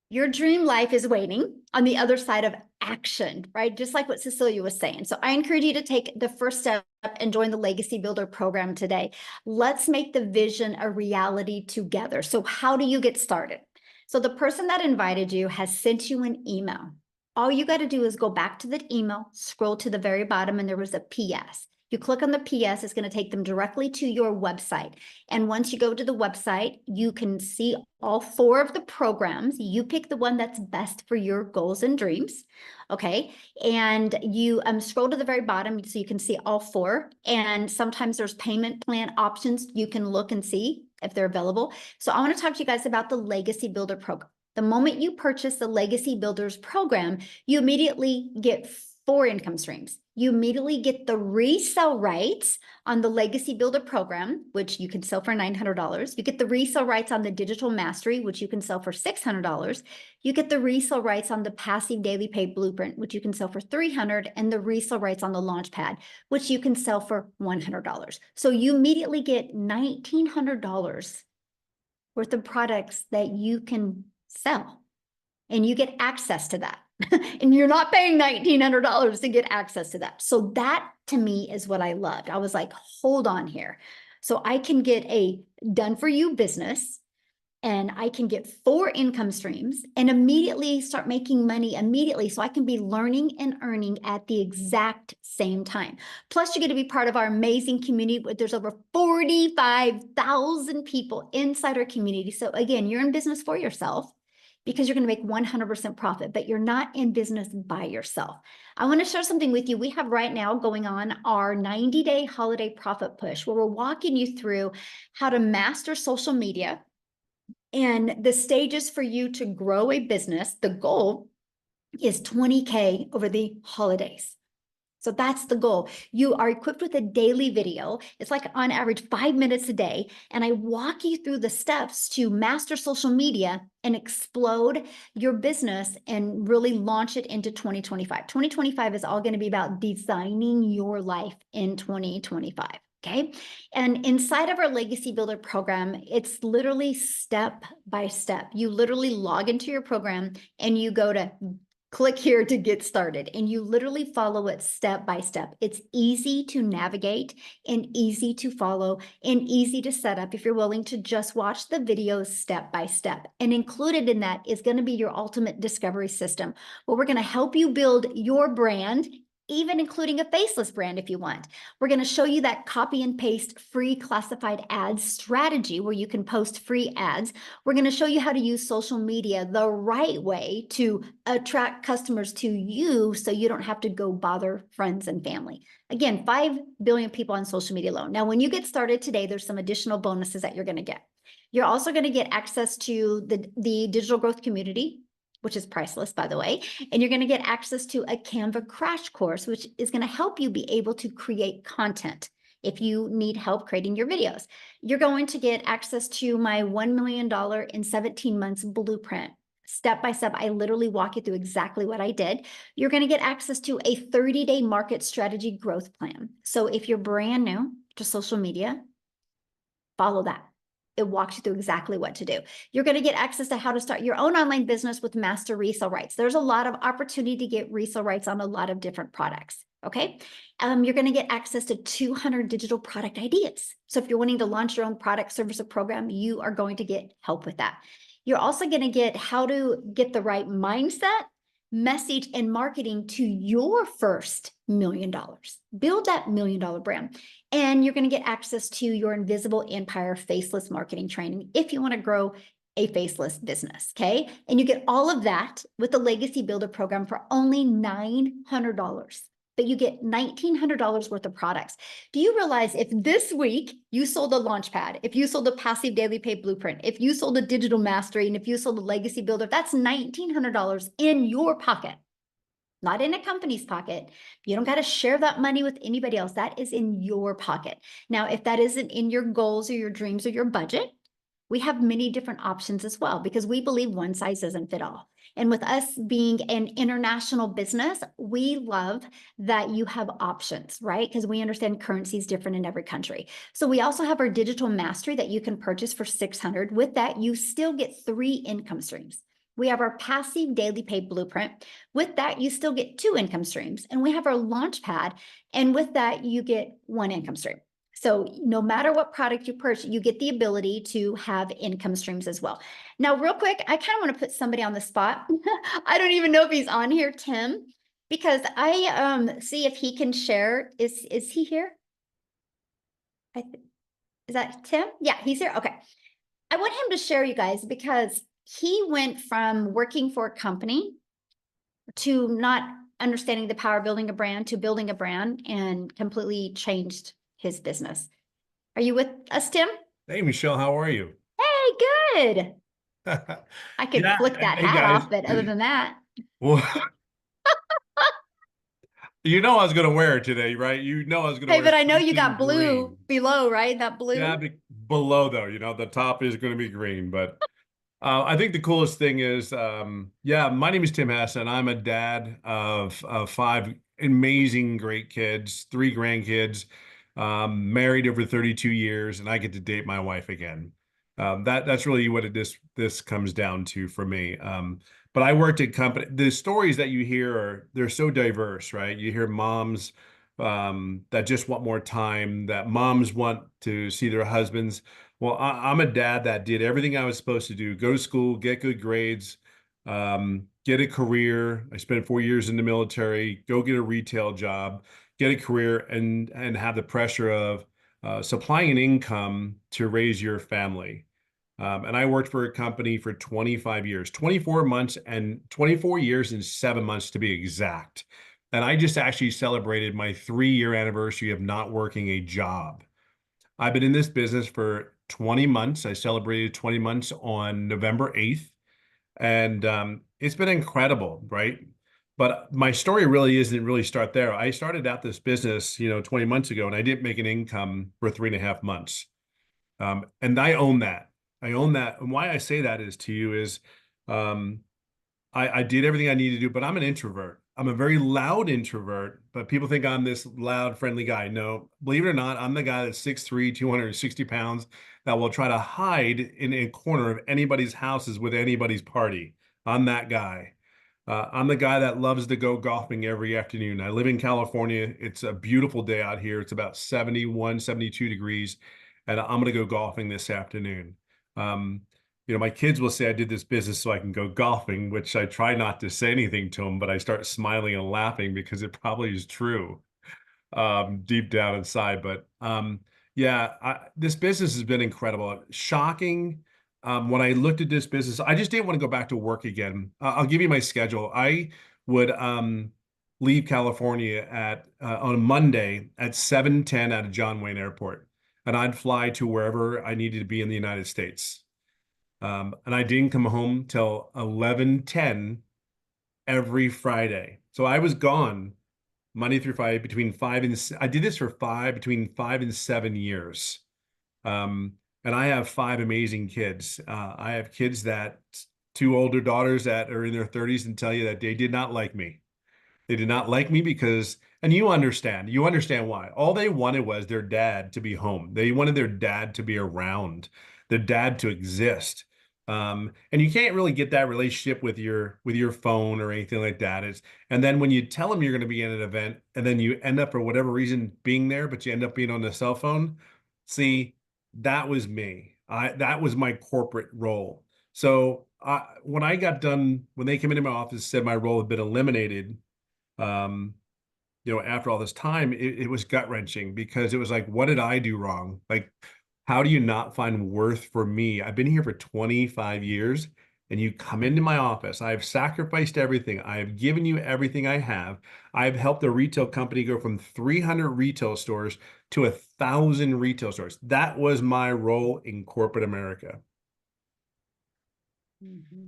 your dream life is waiting on the other side of action, right? Just like what Cecilia was saying. So I encourage you to take the first step and join the Legacy Builder program today. Let's make the vision a reality together. So how do you get started? So the person that invited you has sent you an email. All you got to do is go back to the email, scroll to the very bottom, and there was a PS. You click on the PS, it's going to take them directly to your website. And once you go to the website, you can see all 4 of the programs. You pick the one that's best for your goals and dreams. Okay. And you scroll to the very bottom so you can see all 4. And sometimes there's payment plan options. You can look and see if they're available. So I want to talk to you guys about the Legacy Builder program. The moment you purchase the Legacy Builders program, you immediately get 4 income streams. You immediately get the resale rights on the Legacy Builder program, which you can sell for $900. You get the resale rights on the Digital Mastery, which you can sell for $600. You get the resale rights on the Passive Daily Pay Blueprint, which you can sell for $300, and the resale rights on the Launchpad, which you can sell for $100. So you immediately get $1,900 worth of products that you can sell, and you get access to that. And you're not paying $1,900 to get access to that. So that to me is what I loved. I was like, hold on here. So I can get a done for you business and I can get 4 income streams and immediately start making money immediately. So I can be learning and earning at the exact same time. Plus you get to be part of our amazing community. There's over 45,000 people inside our community. So again, you're in business for yourself, because you're going to make 100% profit, but you're not in business by yourself. I want to share something with you. We have right now going on our 90-day holiday profit push, where we're walking you through how to master social media and the stages for you to grow a business. The goal is 20K over the holidays. So that's the goal. You are equipped with a daily video. It's like on average 5 minutes a day. And I walk you through the steps to master social media and explode your business and really launch it into 2025. 2025 is all going to be about designing your life in 2025. Okay. And inside of our Legacy Builder program, it's literally step by step. You literally log into your program and you go to click here to get started, and you literally follow it step by step. It's easy to navigate and easy to follow and easy to set up if you're willing to just watch the videos step by step. And included in that is going to be your ultimate discovery system, where we're going to help you build your brand even including a faceless brand if you want. We're going to show you that copy and paste free classified ads strategy where you can post free ads. We're going to show you how to use social media the right way to attract customers to you so you don't have to go bother friends and family. Again, 5 billion people on social media alone. Now, when you get started today, there's some additional bonuses that you're going to get. You're also going to get access to the digital growth community, which is priceless, by the way. And you're going to get access to a Canva crash course, which is going to help you be able to create content if you need help creating your videos. You're going to get access to my $1 million in 17 months blueprint. Step by step, I literally walk you through exactly what I did. You're going to get access to a 30-day market strategy growth plan. So if you're brand new to social media, follow that. It walks you through exactly what to do. You're going to get access to how to start your own online business with master resale rights. There's a lot of opportunity to get resale rights on a lot of different products. Okay. You're going to get access to 200 digital product ideas. So if you're wanting to launch your own product, service, or program, you are going to get help with that. You're also going to get how to get the right mindset, message, and marketing to your first $1 million. Build that $1 million brand. And you're going to get access to your Invisible Empire faceless marketing training if you want to grow a faceless business. Okay. And you get all of that with the Legacy Builder program for only $900. But you get $1,900 worth of products. Do you realize if this week you sold a Launchpad, if you sold a passive daily pay blueprint, if you sold a digital mastery, and if you sold a Legacy Builder, that's $1,900 in your pocket, not in a company's pocket. You don't got to share that money with anybody else. That is in your pocket. Now, if that isn't in your goals or your dreams or your budget, we have many different options as well, because we believe one size doesn't fit all. And with us being an international business, we love that you have options, right? Because we understand currency is different in every country. So we also have our digital mastery that you can purchase for $600. With that, you still get 3 income streams. We have our passive daily pay blueprint. With that, you still get 2 income streams. And we have our Launchpad. And with that, you get 1 income stream. So no matter what product you purchase, you get the ability to have income streams as well. Now, real quick, I kind of want to put somebody on the spot. I don't even know if he's on here, Tim, because I see if he can share. Is he here? Is that Tim? Yeah, he's here. Okay. I want him to share, you guys, because he went from working for a company to not understanding the power of building a brand to building a brand and completely changed his business. Are you with us, Tim?
Hey, Michelle, how are you?
Hey, good. I could
Yeah,
flick that
hey
hat
guys.
off, but other than that,
Well, you know I was going to wear it today, right? You know I was going to
hey,
wear
but I know you
something
got blue
green.
below, right? That
Yeah,
blue.
below though, the top is going to be green. But I think the coolest thing is, yeah, my name is Tim Hassan. I'm a dad of 5 amazing, great kids, 3 grandkids, married over 32 years, and I get to date my wife again. That's really what this comes down to for me. But I worked at company. The stories that you hear they're so diverse, right? You hear moms that just want more time, that moms want to see their husbands. Well, I'm a dad that did everything I was supposed to do: go to school, get good grades, get a career. I spent 4 years in the military, go get a retail job, get a career, and have the pressure of supplying an income to raise your family. And I worked for a company for 25 years, 24 months and 24 years and 7 months to be exact. And I just actually celebrated my 3-year anniversary of not working a job. I've been in this business for 20 months. I celebrated 20 months on November 8th. And it's been incredible, right? But my story really isn't really start there. I started out this business, 20 months ago, and I didn't make an income for 3.5 months. And I own that. I own that. And why I say that is to you is um, I did everything I need to do, but I'm an introvert. I'm a very loud introvert, but people think I'm this loud, friendly guy. No, believe it or not, I'm the guy that's 6'3", 260 pounds that will try to hide in a corner of anybody's houses with anybody's party. I'm that guy. I'm the guy that loves to go golfing every afternoon. I live in California. It's a beautiful day out here. It's about 71, 72 degrees, and I'm going to go golfing this afternoon. Um, my kids will say I did this business so I can go golfing, which I try not to say anything to them, but I start smiling and laughing because it probably is true, deep down inside. But yeah, this business has been incredible. Shocking. When I looked at this business, I just didn't want to go back to work again. I'll give you my schedule. I would leave California on a Monday at 7:10 out of John Wayne Airport, and I'd fly to wherever I needed to be in the United States. And I didn't come home till 11:10 every Friday. So I was gone Monday through Friday I did this for between 5 and 7 years. And I have 5 amazing kids. I have kids two older daughters that are in their 30s and tell you that they did not like me. They did not like me because, and you understand why. All they wanted was their dad to be home. They wanted their dad to be around, their dad to exist. And you can't really get that relationship with your phone or anything like that. And then when you tell them you're going to be in an event and then you end up for whatever reason being there, but you end up being on the cell phone. See, that was me. That was my corporate role. So when I got done, when they came into my office, said my role had been eliminated, after all this time, it was gut wrenching because it was like, what did I do wrong? Like, how do you not find worth for me? I've been here for 25 years and you come into my office. I've sacrificed everything. I have given you everything I have. I've helped the retail company go from 300 retail stores to 1,000 retail stores. That was my role in corporate America.
Mm-hmm.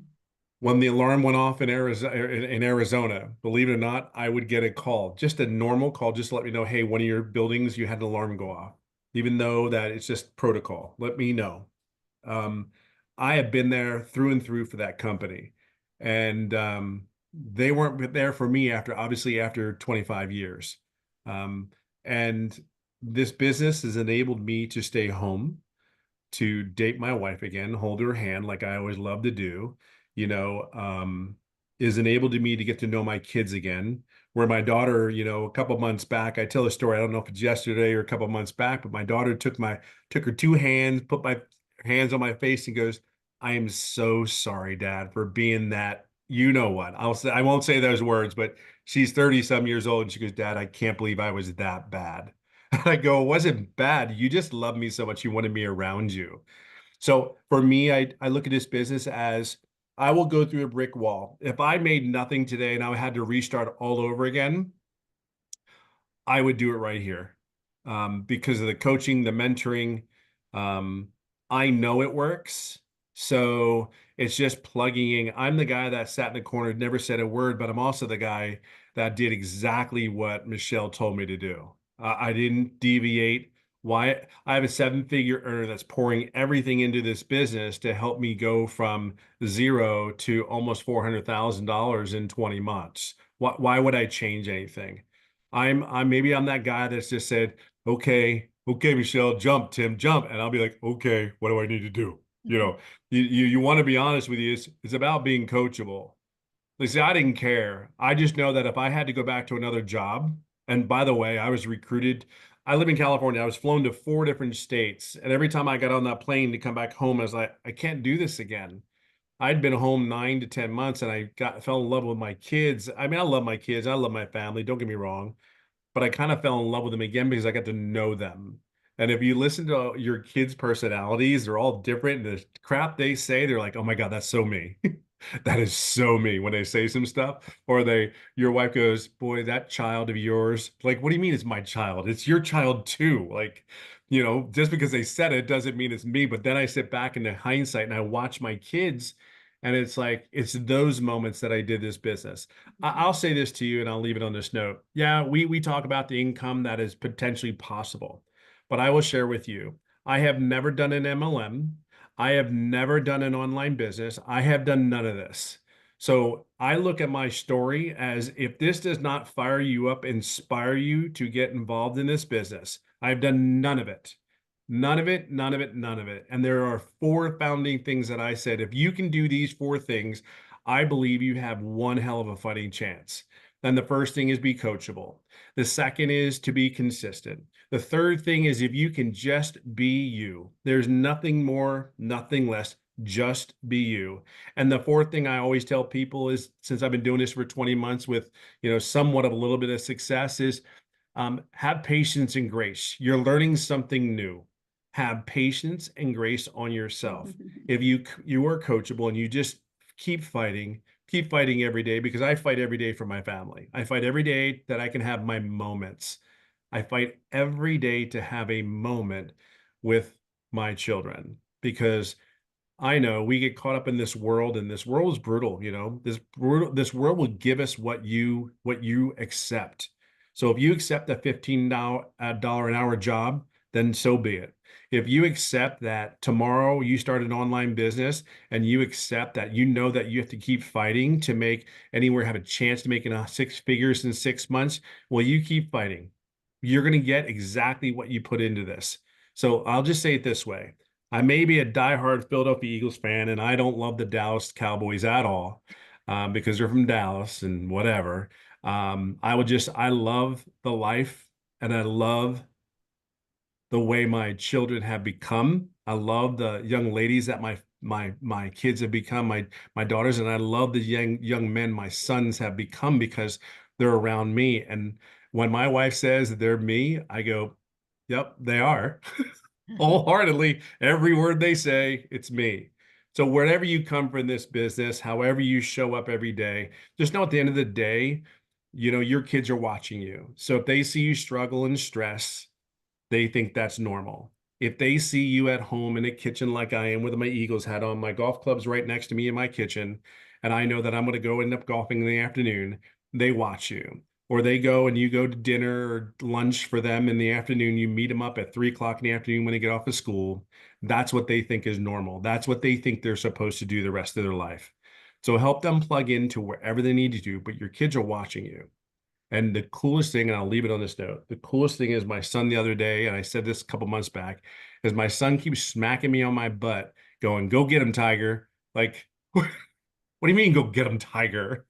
When the alarm went off in Arizona, believe it or not, I would get a call, just a normal call, just to let me know, hey, one of your buildings, you had an alarm go off, even though that it's just protocol. Let me know. I have been there through and through for that company, and they weren't there for me after 25 years. And this business has enabled me to stay home, to date my wife again, hold her hand like I always love to do, is enabled me to get to know my kids again. Where my daughter, a couple months back, I tell a story, I don't know if it's yesterday or a couple months back, but my daughter took her 2 hands, put my hands on my face and goes, I am so sorry, Dad, for being that, you know what, I won't say those words, but she's 30 some years old. And she goes, Dad, I can't believe I was that bad. I go, it wasn't bad. You just love me so much. You wanted me around you. So for me, I look at this business as I will go through a brick wall. If I made nothing today and I had to restart all over again, I would do it right here, because of the coaching, the mentoring. I know it works. So it's just plugging in. I'm the guy that sat in the corner, never said a word, but I'm also the guy that did exactly what Michelle told me to do. I didn't deviate. Why? I have a 7-figure earner that's pouring everything into this business to help me go from 0 to almost $400,000 in 20 months. Why would I change anything? Maybe I'm that guy that's just said, okay, Michelle, jump, Tim, jump. And I'll be like, okay, what do I need to do? You want to be honest with you. It's about being coachable. Like, see, I didn't care. I just know that if I had to go back to another job, and by the way, I was recruited. I live in California. I was flown to 4 different states. And every time I got on that plane to come back home, I was like, I can't do this again. I'd been home 9 to 10 months and I fell in love with my kids. I mean, I love my kids. I love my family. Don't get me wrong. But I kind of fell in love with them again because I got to know them. And if you listen to your kids' personalities, they're all different. And the crap they say, they're like, oh my God, that's so me. That is so me when they say some stuff. Or your wife goes, boy, that child of yours. Like, what do you mean it's my child? It's your child too. Like, just because they said it doesn't mean it's me. But then I sit back in the hindsight and I watch my kids. And it's like, it's those moments that I did this business. I'll say this to you and I'll leave it on this note. Yeah, we talk about the income that is potentially possible, but I will share with you, I have never done an MLM. I have never done an online business. I have done none of this. So I look at my story as, if this does not fire you up, inspire you to get involved in this business, I've done none of it. None of it, none of it, none of it. And there are 4 founding things that I said, if you can do these 4 things, I believe you have one hell of a fighting chance. Then the first thing is be coachable. The second is to be consistent. The third thing is, if you can just be you, there's nothing more, nothing less. Just be you. And the fourth thing I always tell people is, since I've been doing this for 20 months with, somewhat of a little bit of success, is have patience and grace. You're learning something new. Have patience and grace on yourself. If you are coachable and you just keep fighting every day, because I fight every day for my family. I fight every day that I can have my moments. I fight every day to have a moment with my children, because I know we get caught up in this world, and this world is brutal. This world will give us what you accept. So if you accept a $15 an hour job, then so be it. If you accept that tomorrow you start an online business, and you accept that that you have to keep fighting to have a chance to make six figures in 6 months, well, you keep fighting. You're going to get exactly what you put into this. So I'll just say it this way. I may be a diehard Philadelphia Eagles fan, and I don't love the Dallas Cowboys at all, because they're from Dallas and whatever. I love the life, and I love the way my children have become. I love the young ladies that my kids have become, my daughters, and I love the young men my sons have become, because they're around me. And when my wife says that they're me, I go, yep, they are. Wholeheartedly, every word they say, it's me. So wherever you come from this business, however you show up every day, just know at the end of the day, your kids are watching you. So if they see you struggle and stress, they think that's normal. If they see you at home in a kitchen like I am with my Eagles hat on, my golf club's right next to me in my kitchen, and I know that I'm going to go end up golfing in the afternoon, they watch you. Or they go and you go to dinner or lunch for them in the afternoon. You meet them up at 3 o'clock in the afternoon when they get off of school. That's what they think is normal. That's what they think they're supposed to do the rest of their life. So help them plug into wherever they need to do, but your kids are watching you. And the coolest thing, and I'll leave it on this note, the coolest thing is my son the other day, and I said this a couple months back, is my son keeps smacking me on my butt going, "Go get him, Tiger." Like, what do you mean, go get him, Tiger?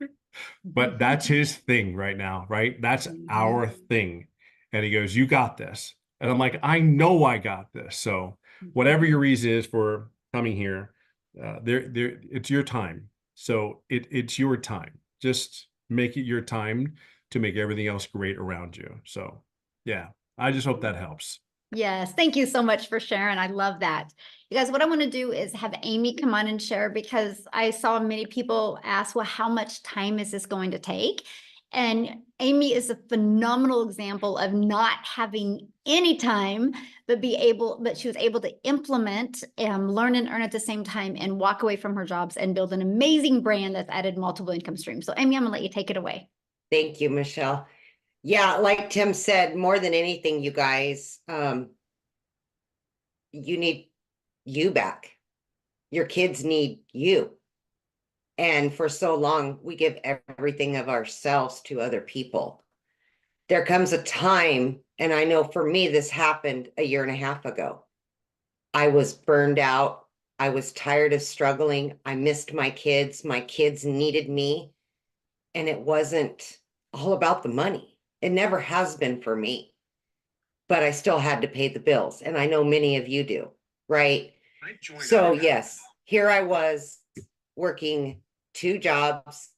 But that's his thing right now, right? That's our thing. And he goes, "You got this." And I'm like, "I know I got this." So whatever your reason is for coming here, it's your time. So it's your time. Just make it your time to make everything else great around you. So yeah, I just hope that helps.
Yes, thank you so much for sharing. I love that. You guys, what I want to do is have Amy come on and share, because I saw many people ask, well, how much time is this going to take? And Amy is a phenomenal example of not having any time, but she was able to implement, learn and earn at the same time, and walk away from her jobs and build an amazing brand that's added multiple income streams. So Amy, I'm gonna let you take it away.
Thank you, Michelle. Yeah, like Tim said, more than anything, you guys, you need you back. Your kids need you. And for so long, we give everything of ourselves to other people. There comes a time, and I know for me, this happened a year and a half ago. I was burned out. I was tired of struggling. I missed my kids. My kids needed me. And it wasn't all about the money. It never has been for me, but I still had to pay the bills. And I know many of you do, right? So yes, here I was working 2 jobs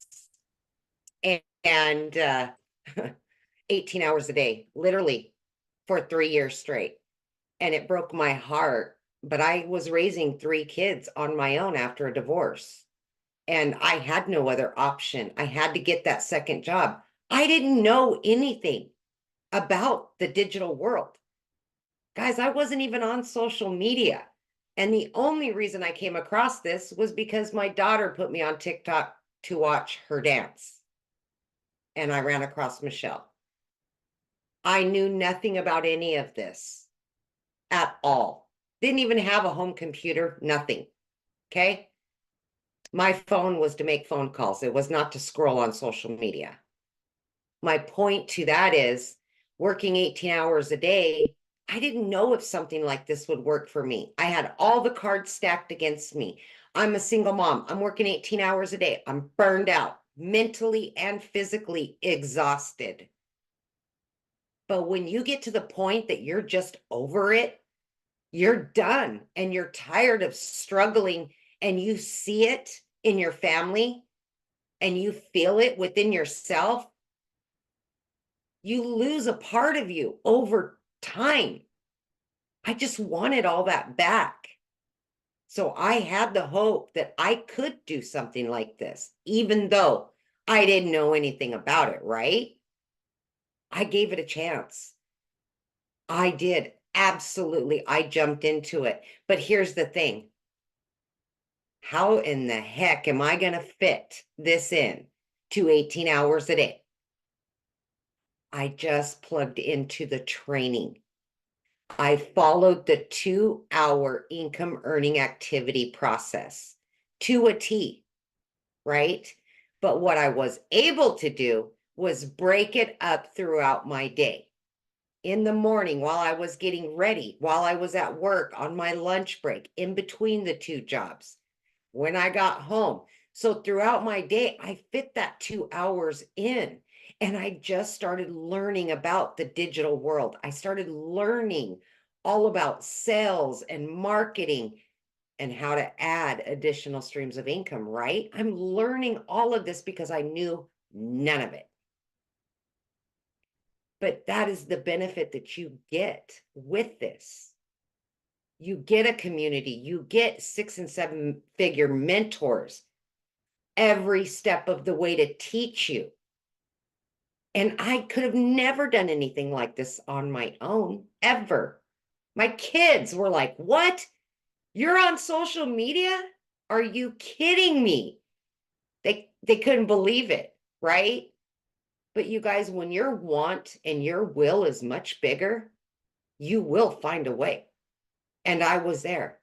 and 18 hours a day, literally for 3 years straight. And it broke my heart, but I was raising 3 kids on my own after a divorce. And I had no other option. I had to get that second job. I didn't know anything about the digital world. Guys, I wasn't even on social media. And the only reason I came across this was because my daughter put me on TikTok to watch her dance. And I ran across Michelle. I knew nothing about any of this at all. Didn't even have a home computer, nothing. Okay? My phone was to make phone calls. It was not to scroll on social media. My point to that is, working 18 hours a day, I didn't know if something like this would work for me. I had all the cards stacked against me. I'm a single mom. I'm working 18 hours a day. I'm burned out, mentally and physically exhausted. But when you get to the point that you're just over it, you're done and you're tired of struggling and you see it in your family and you feel it within yourself, you lose a part of you over time. I just wanted all that back. So I had the hope that I could do something like this, even though I didn't know anything about it, right? I gave it a chance. I did. Absolutely. I jumped into it. But here's the thing. How in the heck am I going to fit this in to 18 hours a day? I just plugged into the training. I followed the 2-hour income earning activity process to a T, right? But what I was able to do was break it up throughout my day. In the morning, while I was getting ready, while I was at work, on my lunch break, in between the 2 jobs, when I got home. So throughout my day, I fit that 2 hours in. And I just started learning about the digital world. I started learning all about sales and marketing and how to add additional streams of income, right? I'm learning all of this because I knew none of it. But that is the benefit that you get with this. You get a community, you get 6- and 7-figure mentors every step of the way to teach you. And I could have never done anything like this on my own, ever. My kids were like, what? You're on social media? Are you kidding me? They couldn't believe it, right? But you guys, when your want and your will is much bigger, you will find a way. And I was there.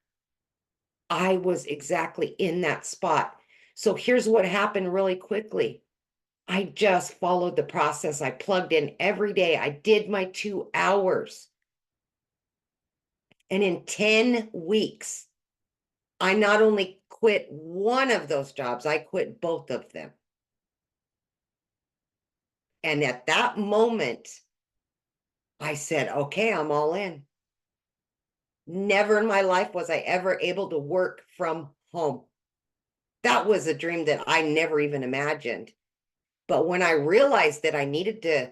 I was exactly in that spot. So here's what happened really quickly. I just followed the process. I plugged in every day. I did my 2 hours. And in 10 weeks, I not only quit one of those jobs, I quit both of them. And at that moment, I said, okay, I'm all in. Never in my life was I ever able to work from home. That was a dream that I never even imagined. But when I realized that I needed to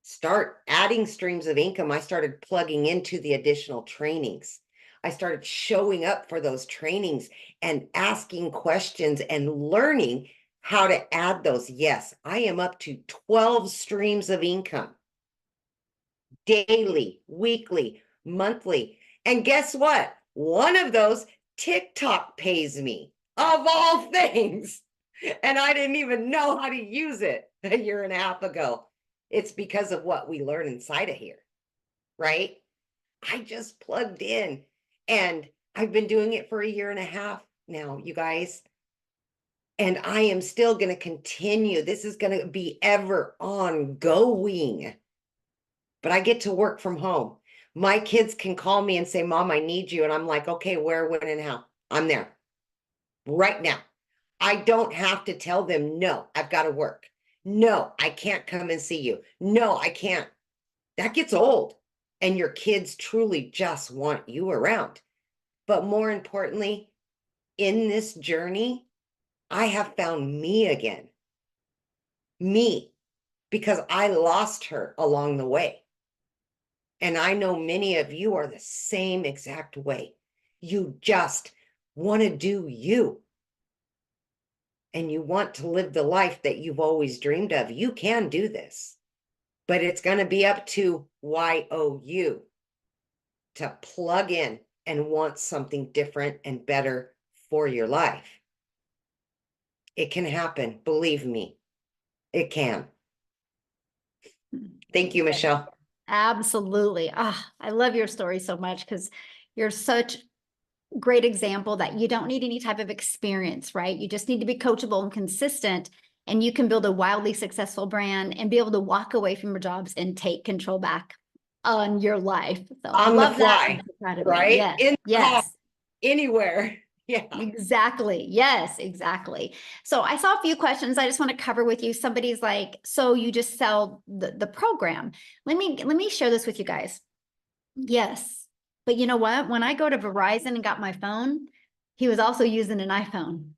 start adding streams of income, I started plugging into the additional trainings. I started showing up for those trainings and asking questions and learning how to add those. Yes, I am up to 12 streams of income. Daily, weekly, monthly. And guess what? One of those, TikTok pays me, of all things. And I didn't even know how to use it a year and a half ago. It's because of what we learn inside of here, right? I just plugged in and I've been doing it for a year and a half now, you guys. And I am still going to continue. This is going to be ever ongoing. But I get to work from home. My kids can call me and say, Mom, I need you. And I'm like, okay, where, when, and how? I'm there right now. I don't have to tell them, no, I've got to work. No, I can't come and see you. No, I can't. That gets old. And your kids truly just want you around. But more importantly, in this journey, I have found me again. Me, because I lost her along the way. And I know many of you are the same exact way. You just want to do you. And you want to live the life that you've always dreamed of. You can do this, but it's going to be up to you to plug in and want something different and better for your life. It can happen. Believe me, it can. Thank you, Michelle.
Absolutely. I love your story so much because you're such great example that you don't need any type of experience, right? You just need to be coachable and consistent, and you can build a wildly successful brand and be able to walk away from your jobs and take control back on your life. So I
On the
love
fly,
that.
right?
Yes.
In the car,
Yes.
anywhere. Yeah.
Exactly. Yes, exactly. So I saw a few questions I just want to cover with you. Somebody's like, so you just sell the program. Let me share this with you guys. Yes. But you know what? When I go to Verizon and got my phone, he was also using an iPhone.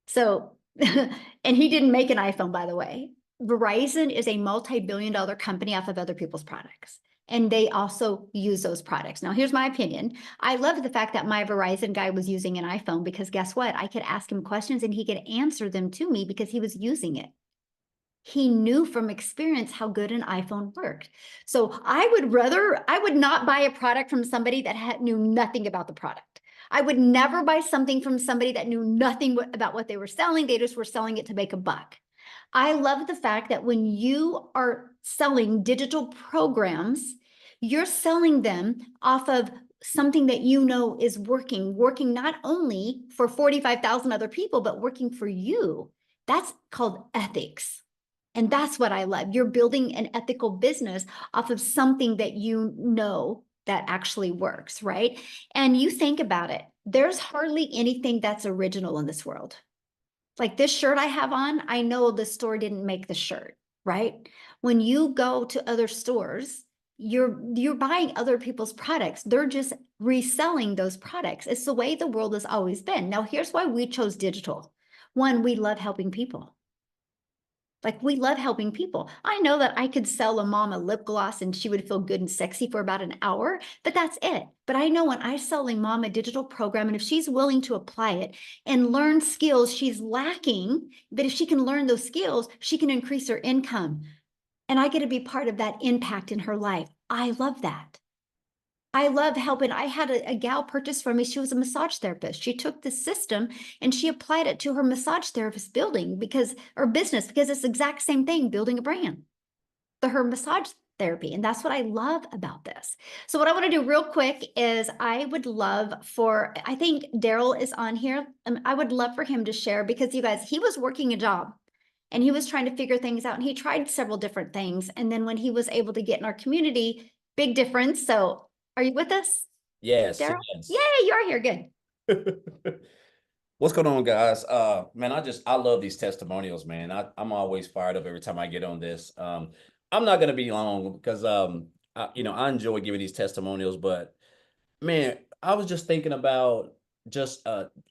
So, and he didn't make an iPhone, by the way. Verizon is a multi-billion-dollar company off of other people's products. And they also use those products. Now, here's my opinion. I love the fact that my Verizon guy was using an iPhone because guess what? I could ask him questions and he could answer them to me because he was using it. He knew from experience how good an iPhone worked. So I would not buy a product from somebody that knew nothing about the product. I would never buy something from somebody that knew nothing about what they were selling. They just were selling it to make a buck. I love the fact that when you are selling digital programs, you're selling them off of something that you know is working not only for 45,000 other people, but working for you. That's called ethics. And that's what I love. You're building an ethical business off of something that you know that actually works, right? And you think about it, there's hardly anything that's original in this world. Like this shirt I have on, I know the store didn't make the shirt, right? When you go to other stores, you're buying other people's products. They're just reselling those products. It's the way the world has always been. Now, here's why we chose digital. One, we love helping people. Like we love helping people. I know that I could sell a mom a lip gloss and she would feel good and sexy for about an hour, but that's it. But I know when I sell a mom a digital program, and if she's willing to apply it and learn skills she's lacking, but if she can learn those skills, she can increase her income. And I get to be part of that impact in her life. I love that. I love helping. I had a gal purchase from me. She was a massage therapist. She took the system and she applied it to her massage therapist business, because it's the exact same thing, building a brand for her massage therapy. And that's what I love about this. So what I want to do real quick is I think Daryl is on here. I would love for him to share because you guys, he was working a job and he was trying to figure things out and he tried several different things. And then when he was able to get in our community, big difference. So are you with us,
Yes,
Daryl?
yes.
Yay, you are here. Good.
What's going on, guys? Man, I love these testimonials, man. I'm always fired up every time I get on this. I'm not gonna be long because I enjoy giving these testimonials, but man, I was just thinking about just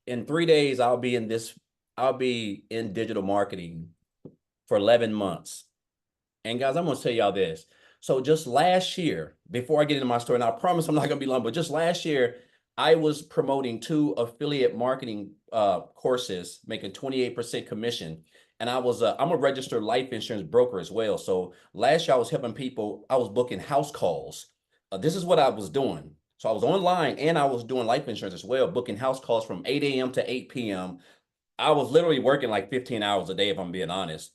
in 3 days I'll be in digital marketing for 11 months. And guys, I'm gonna tell y'all this. So just last year, before I get into my story, and I promise I'm not gonna be long, but just last year, I was promoting 2 affiliate marketing courses, making 28% commission. And I'm a registered life insurance broker as well. So last year I was helping people, I was booking house calls. This is what I was doing. So I was online and I was doing life insurance as well, booking house calls from 8 a.m. to 8 p.m. I was literally working like 15 hours a day, if I'm being honest.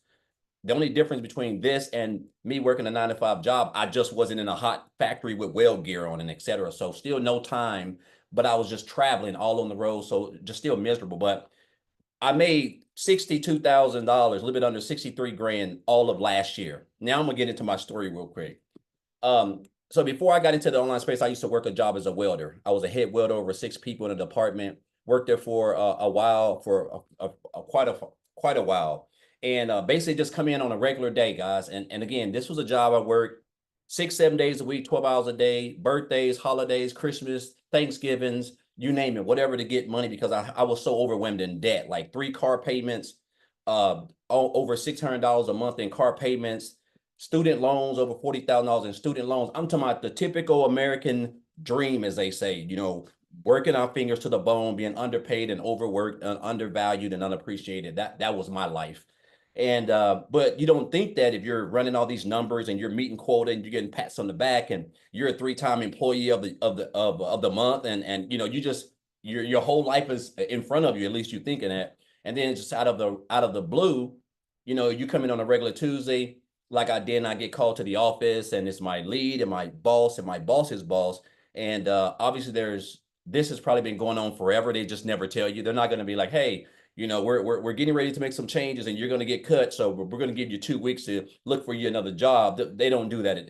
The only difference between this and me working a 9-to-5 job, I just wasn't in a hot factory with weld gear on and et cetera. So still no time, but I was just traveling all on the road. So just still miserable. But I made $62,000, a little bit under 63 grand all of last year. Now I'm gonna get into my story real quick. So before I got into the online space, I used to work a job as a welder. I was a head welder over 6 people in a department, worked there for a while, for quite a while. And basically just come in on a regular day, guys. And again, this was a job I worked 6-7 days a week, 12 hours a day, birthdays, holidays, Christmas, Thanksgivings, you name it, whatever, to get money, because I was so overwhelmed in debt, like 3 car payments, over $600 a month in car payments, student loans, over $40,000 in student loans. I'm talking about the typical American dream, as they say, working our fingers to the bone, being underpaid and overworked, undervalued and unappreciated. That was my life. And but you don't think that if you're running all these numbers and you're meeting quota and you're getting pats on the back and you're a 3-time employee of the month, and your whole life is in front of you, at least you're thinking that. And then just out of the blue, you come in on a regular Tuesday, like I did, and I get called to the office, and it's my lead and my boss and my boss's boss. And obviously this has probably been going on forever. They just never tell you. They're not going to be like, hey, we're getting ready to make some changes and you're going to get cut. So we're going to give you 2 weeks to look for you another job. They don't do that.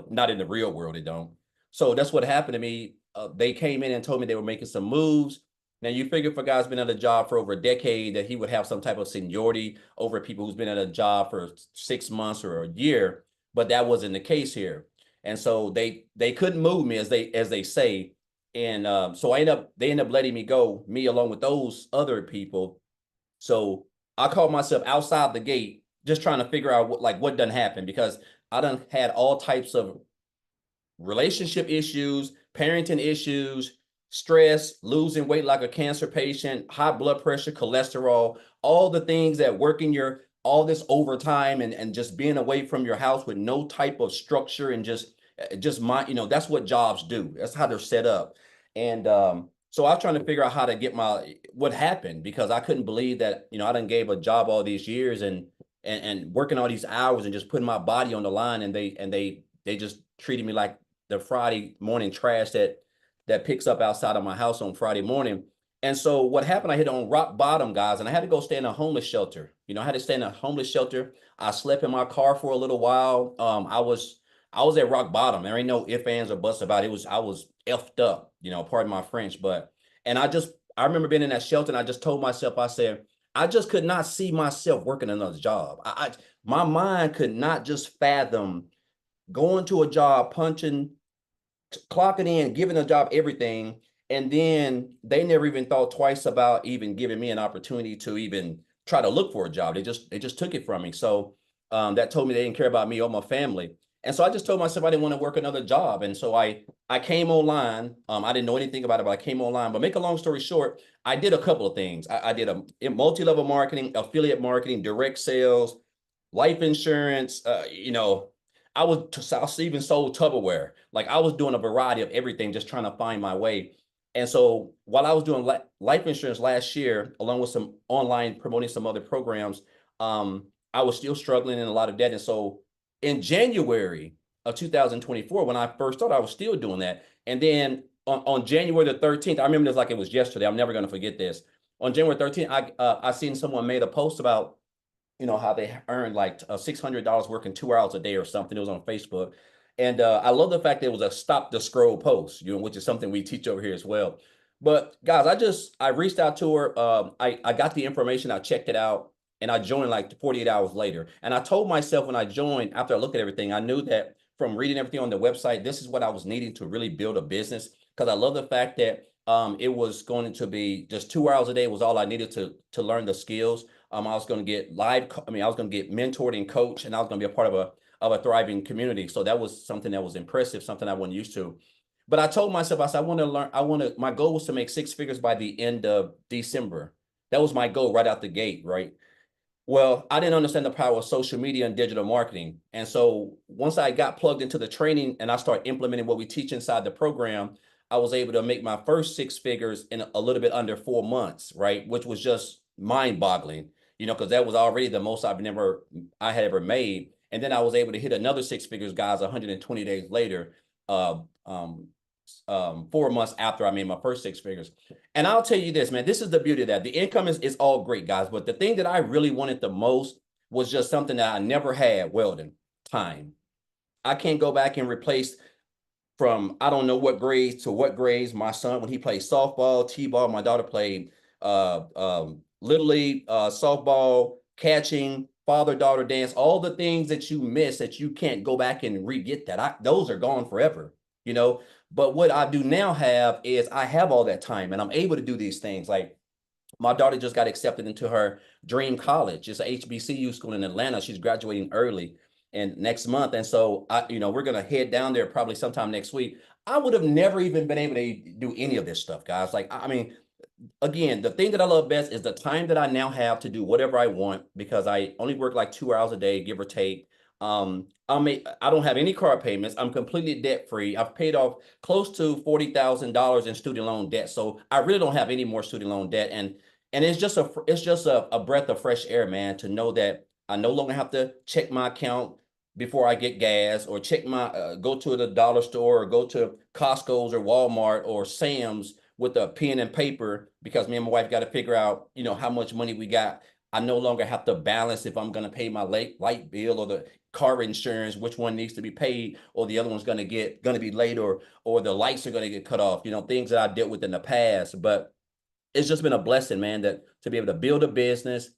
Not in the real world. They don't. So that's what happened to me. They came in and told me they were making some moves. Now you figure if a guy's been at a job for over a decade that he would have some type of seniority over people who's been at a job for 6 months or a year, but that wasn't the case here. And so they couldn't move me, as they say. And so they end up letting me go, me along with those other people. So I called myself outside the gate, just trying to figure out what done happened, because I done had all types of relationship issues, parenting issues, stress, losing weight like a cancer patient, high blood pressure, cholesterol, all the things that work in all this overtime, and just being away from your house with no type of structure, and just that's what jobs do. That's how they're set up. And so I was trying to figure out how to get what happened, because I couldn't believe that, I done gave a job all these years, and working all these hours, and just putting my body on the line, and they just treated me like the Friday morning trash that picks up outside of my house on Friday morning. And so what happened, I hit on rock bottom, guys, and I had to go stay in a homeless shelter. I had to stay in a homeless shelter. I slept in my car for a little while. I was at rock bottom. There ain't no ifs, ands, or buts about it. I was effed up, pardon my French. And I remember being in that shelter, and I just told myself, I said, I just could not see myself working another job. My mind could not just fathom going to a job, punching, clocking in, giving a job everything, and then they never even thought twice about even giving me an opportunity to even try to look for a job. They just took it from me. So that told me they didn't care about me or my family. And so I just told myself I didn't want to work another job. And so I came online. I didn't know anything about it, but I came online. But make a long story short, I did a couple of things. I did a multi-level marketing, affiliate marketing, direct sales, life insurance, I was even sold Tupperware. Like, I was doing a variety of everything, just trying to find my way. And so while I was doing life insurance last year, along with some online promoting some other programs, I was still struggling in a lot of debt. And so in January of 2024, when I first started, I was still doing that. And then on January the 13th, I remember this like it was yesterday. I'm never going to forget this. On January 13th, I seen someone made a post about, how they earned like $600 working 2 hours a day or something. It was on Facebook. And I love the fact that it was a stop the scroll post, which is something we teach over here as well. But guys, I reached out to her. I got the information. I checked it out, and I joined like 48 hours later. And I told myself when I joined, after I looked at everything, I knew that from reading everything on the website, this is what I was needing to really build a business. Because I love the fact that it was going to be just 2 hours a day was all I needed to learn the skills. I was going to get I was going to get mentored and coached, and I was going to be a part of a thriving community. So that was something that was impressive, something I wasn't used to. But I told myself, I said, I want to learn. My goal was to make 6 figures by the end of December. That was my goal right out the gate, right? Well, I didn't understand the power of social media and digital marketing. And so once I got plugged into the training and I started implementing what we teach inside the program, I was able to make my first 6 figures in a little bit under 4 months, right? Which was just mind boggling, because that was already the most I had ever made. And then I was able to hit another 6 figures, guys, 120 days later, 4 months after I made my first 6 figures. And I'll tell you this, man, this is the beauty of that. The income is all great, guys. But the thing that I really wanted the most was just something that I never had, Weldon, time. I can't go back and replace from I don't know what grades to what grades. My son, when he played softball, t-ball, my daughter played little league, softball, catching, father-daughter dance, all the things that you miss that you can't go back and re-get that. Those are gone forever, But what I do now have is I have all that time, and I'm able to do these things. Like, my daughter just got accepted into her dream college. It's a HBCU school in Atlanta. She's graduating early and next month. And so we're going to head down there probably sometime next week. I would have never even been able to do any of this stuff, guys. Like, again, the thing that I love best is the time that I now have to do whatever I want, because I only work like 2 hours a day, give or take. I don't have any car payments. I'm completely debt free. I've paid off close to $40,000 in student loan debt. So I really don't have any more student loan debt. And it's just a breath of fresh air, man, to know that I no longer have to check my account before I get gas, or check go to the dollar store, or go to Costco's or Walmart or Sam's with a pen and paper, because me and my wife got to figure out, how much money we got. I no longer have to balance if I'm going to pay my light bill or the car insurance, which one needs to be paid, or the other one's going to be late, or the lights are going to get cut off, things that I dealt with in the past. But it's just been a blessing, man, that to be able to build a business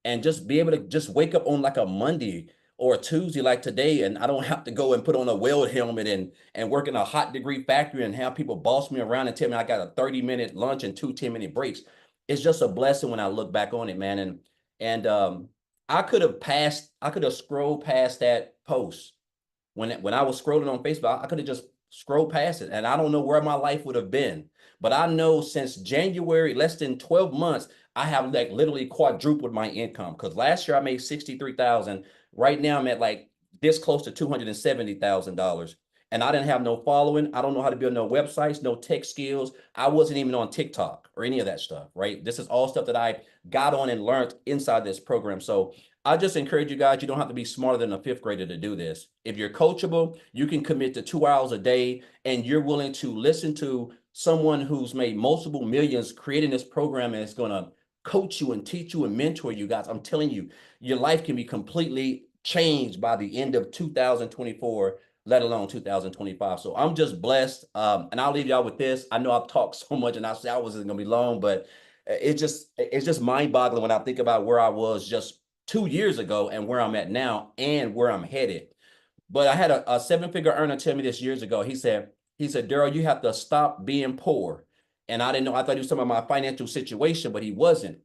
and just be able to just wake up on like a Monday or a Tuesday like today, and I don't have to go and put on a weld helmet and work in a hot degree factory and have people boss me around and tell me I got a 30-minute lunch and 2 10-minute breaks. It's just a blessing when I look back on it, man. And I could have scrolled past that post when I was scrolling on Facebook. I could have just scrolled past it, and I don't know where my life would have been. But I know since January, less than 12 months, I have like literally quadrupled my income. Because last year I made $63,000. Right now I'm at like this close to $270,000. And I didn't have no following. I don't know how to build no websites, no tech skills. I wasn't even on TikTok or any of that stuff, right? This is all stuff that I got on and learned inside this program. So I just encourage you guys, you don't have to be smarter than a fifth grader to do this. If you're coachable, you can commit to 2 hours a day, and you're willing to listen to someone who's made multiple millions creating this program, and it's going to coach you and teach you and mentor you guys. I'm telling you, your life can be completely changed by the end of 2024, let alone 2025. So I'm just blessed. And I'll leave y'all with this. I know I've talked so much and I said I wasn't going to be long, but it's just mind boggling when I think about where I was just 2 years ago and where I'm at now and where I'm headed. But I had a 7-figure earner tell me this years ago. He said, Daryl, you have to stop being poor. And I didn't know, I thought he was talking about my financial situation, but he wasn't.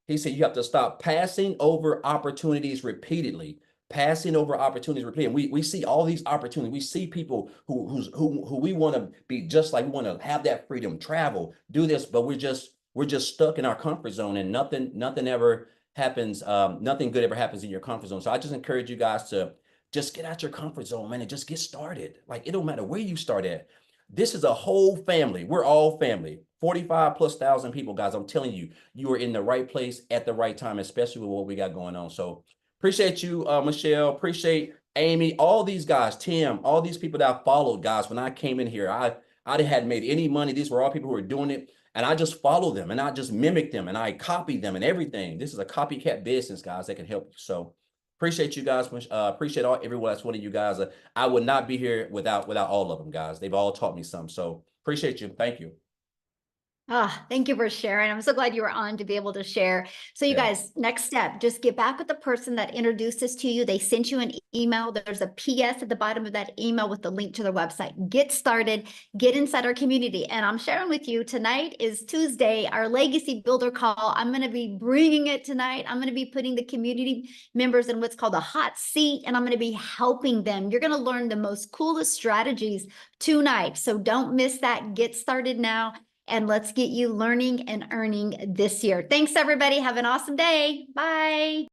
He said, you have to stop passing over opportunities repeatedly. Passing over opportunities repeatedly. We see all these opportunities. We see people who we want to be just like, we want to have that freedom, travel, do this, but we're just stuck in our comfort zone, and nothing ever happens. Nothing good ever happens in your comfort zone. So I just encourage you guys to just get out your comfort zone, man, and just get started. Like, it don't matter where you start at. This is a whole family. We're all family. 45,000+ people, guys. I'm telling you, you are in the right place at the right time, especially with what we got going on. So appreciate you, Michelle. Appreciate Amy, all these guys, Tim, all these people that I followed, guys. When I came in here, I hadn't made any money. These were all people who were doing it. And I just followed them, and I just mimicked them, and I copied them and everything. This is a copycat business, guys, that can help you. So appreciate you guys. Appreciate everyone that's one of you guys. I would not be here without all of them, guys. They've all taught me some. So appreciate you. Thank you.
Thank you for sharing. I'm so glad you were on to be able to share. So you guys, next step, just get back with the person that introduced this to you. They sent you an email. There's a PS at the bottom of that email with the link to their website. Get started, get inside our community. And I'm sharing with you, tonight is Tuesday, our Legacy Builder call. I'm going to be bringing it tonight. I'm going to be putting the community members in what's called a hot seat, and I'm going to be helping them. You're going to learn the most coolest strategies tonight. So don't miss that. Get started now. And let's get you learning and earning this year. Thanks, everybody. Have an awesome day. Bye.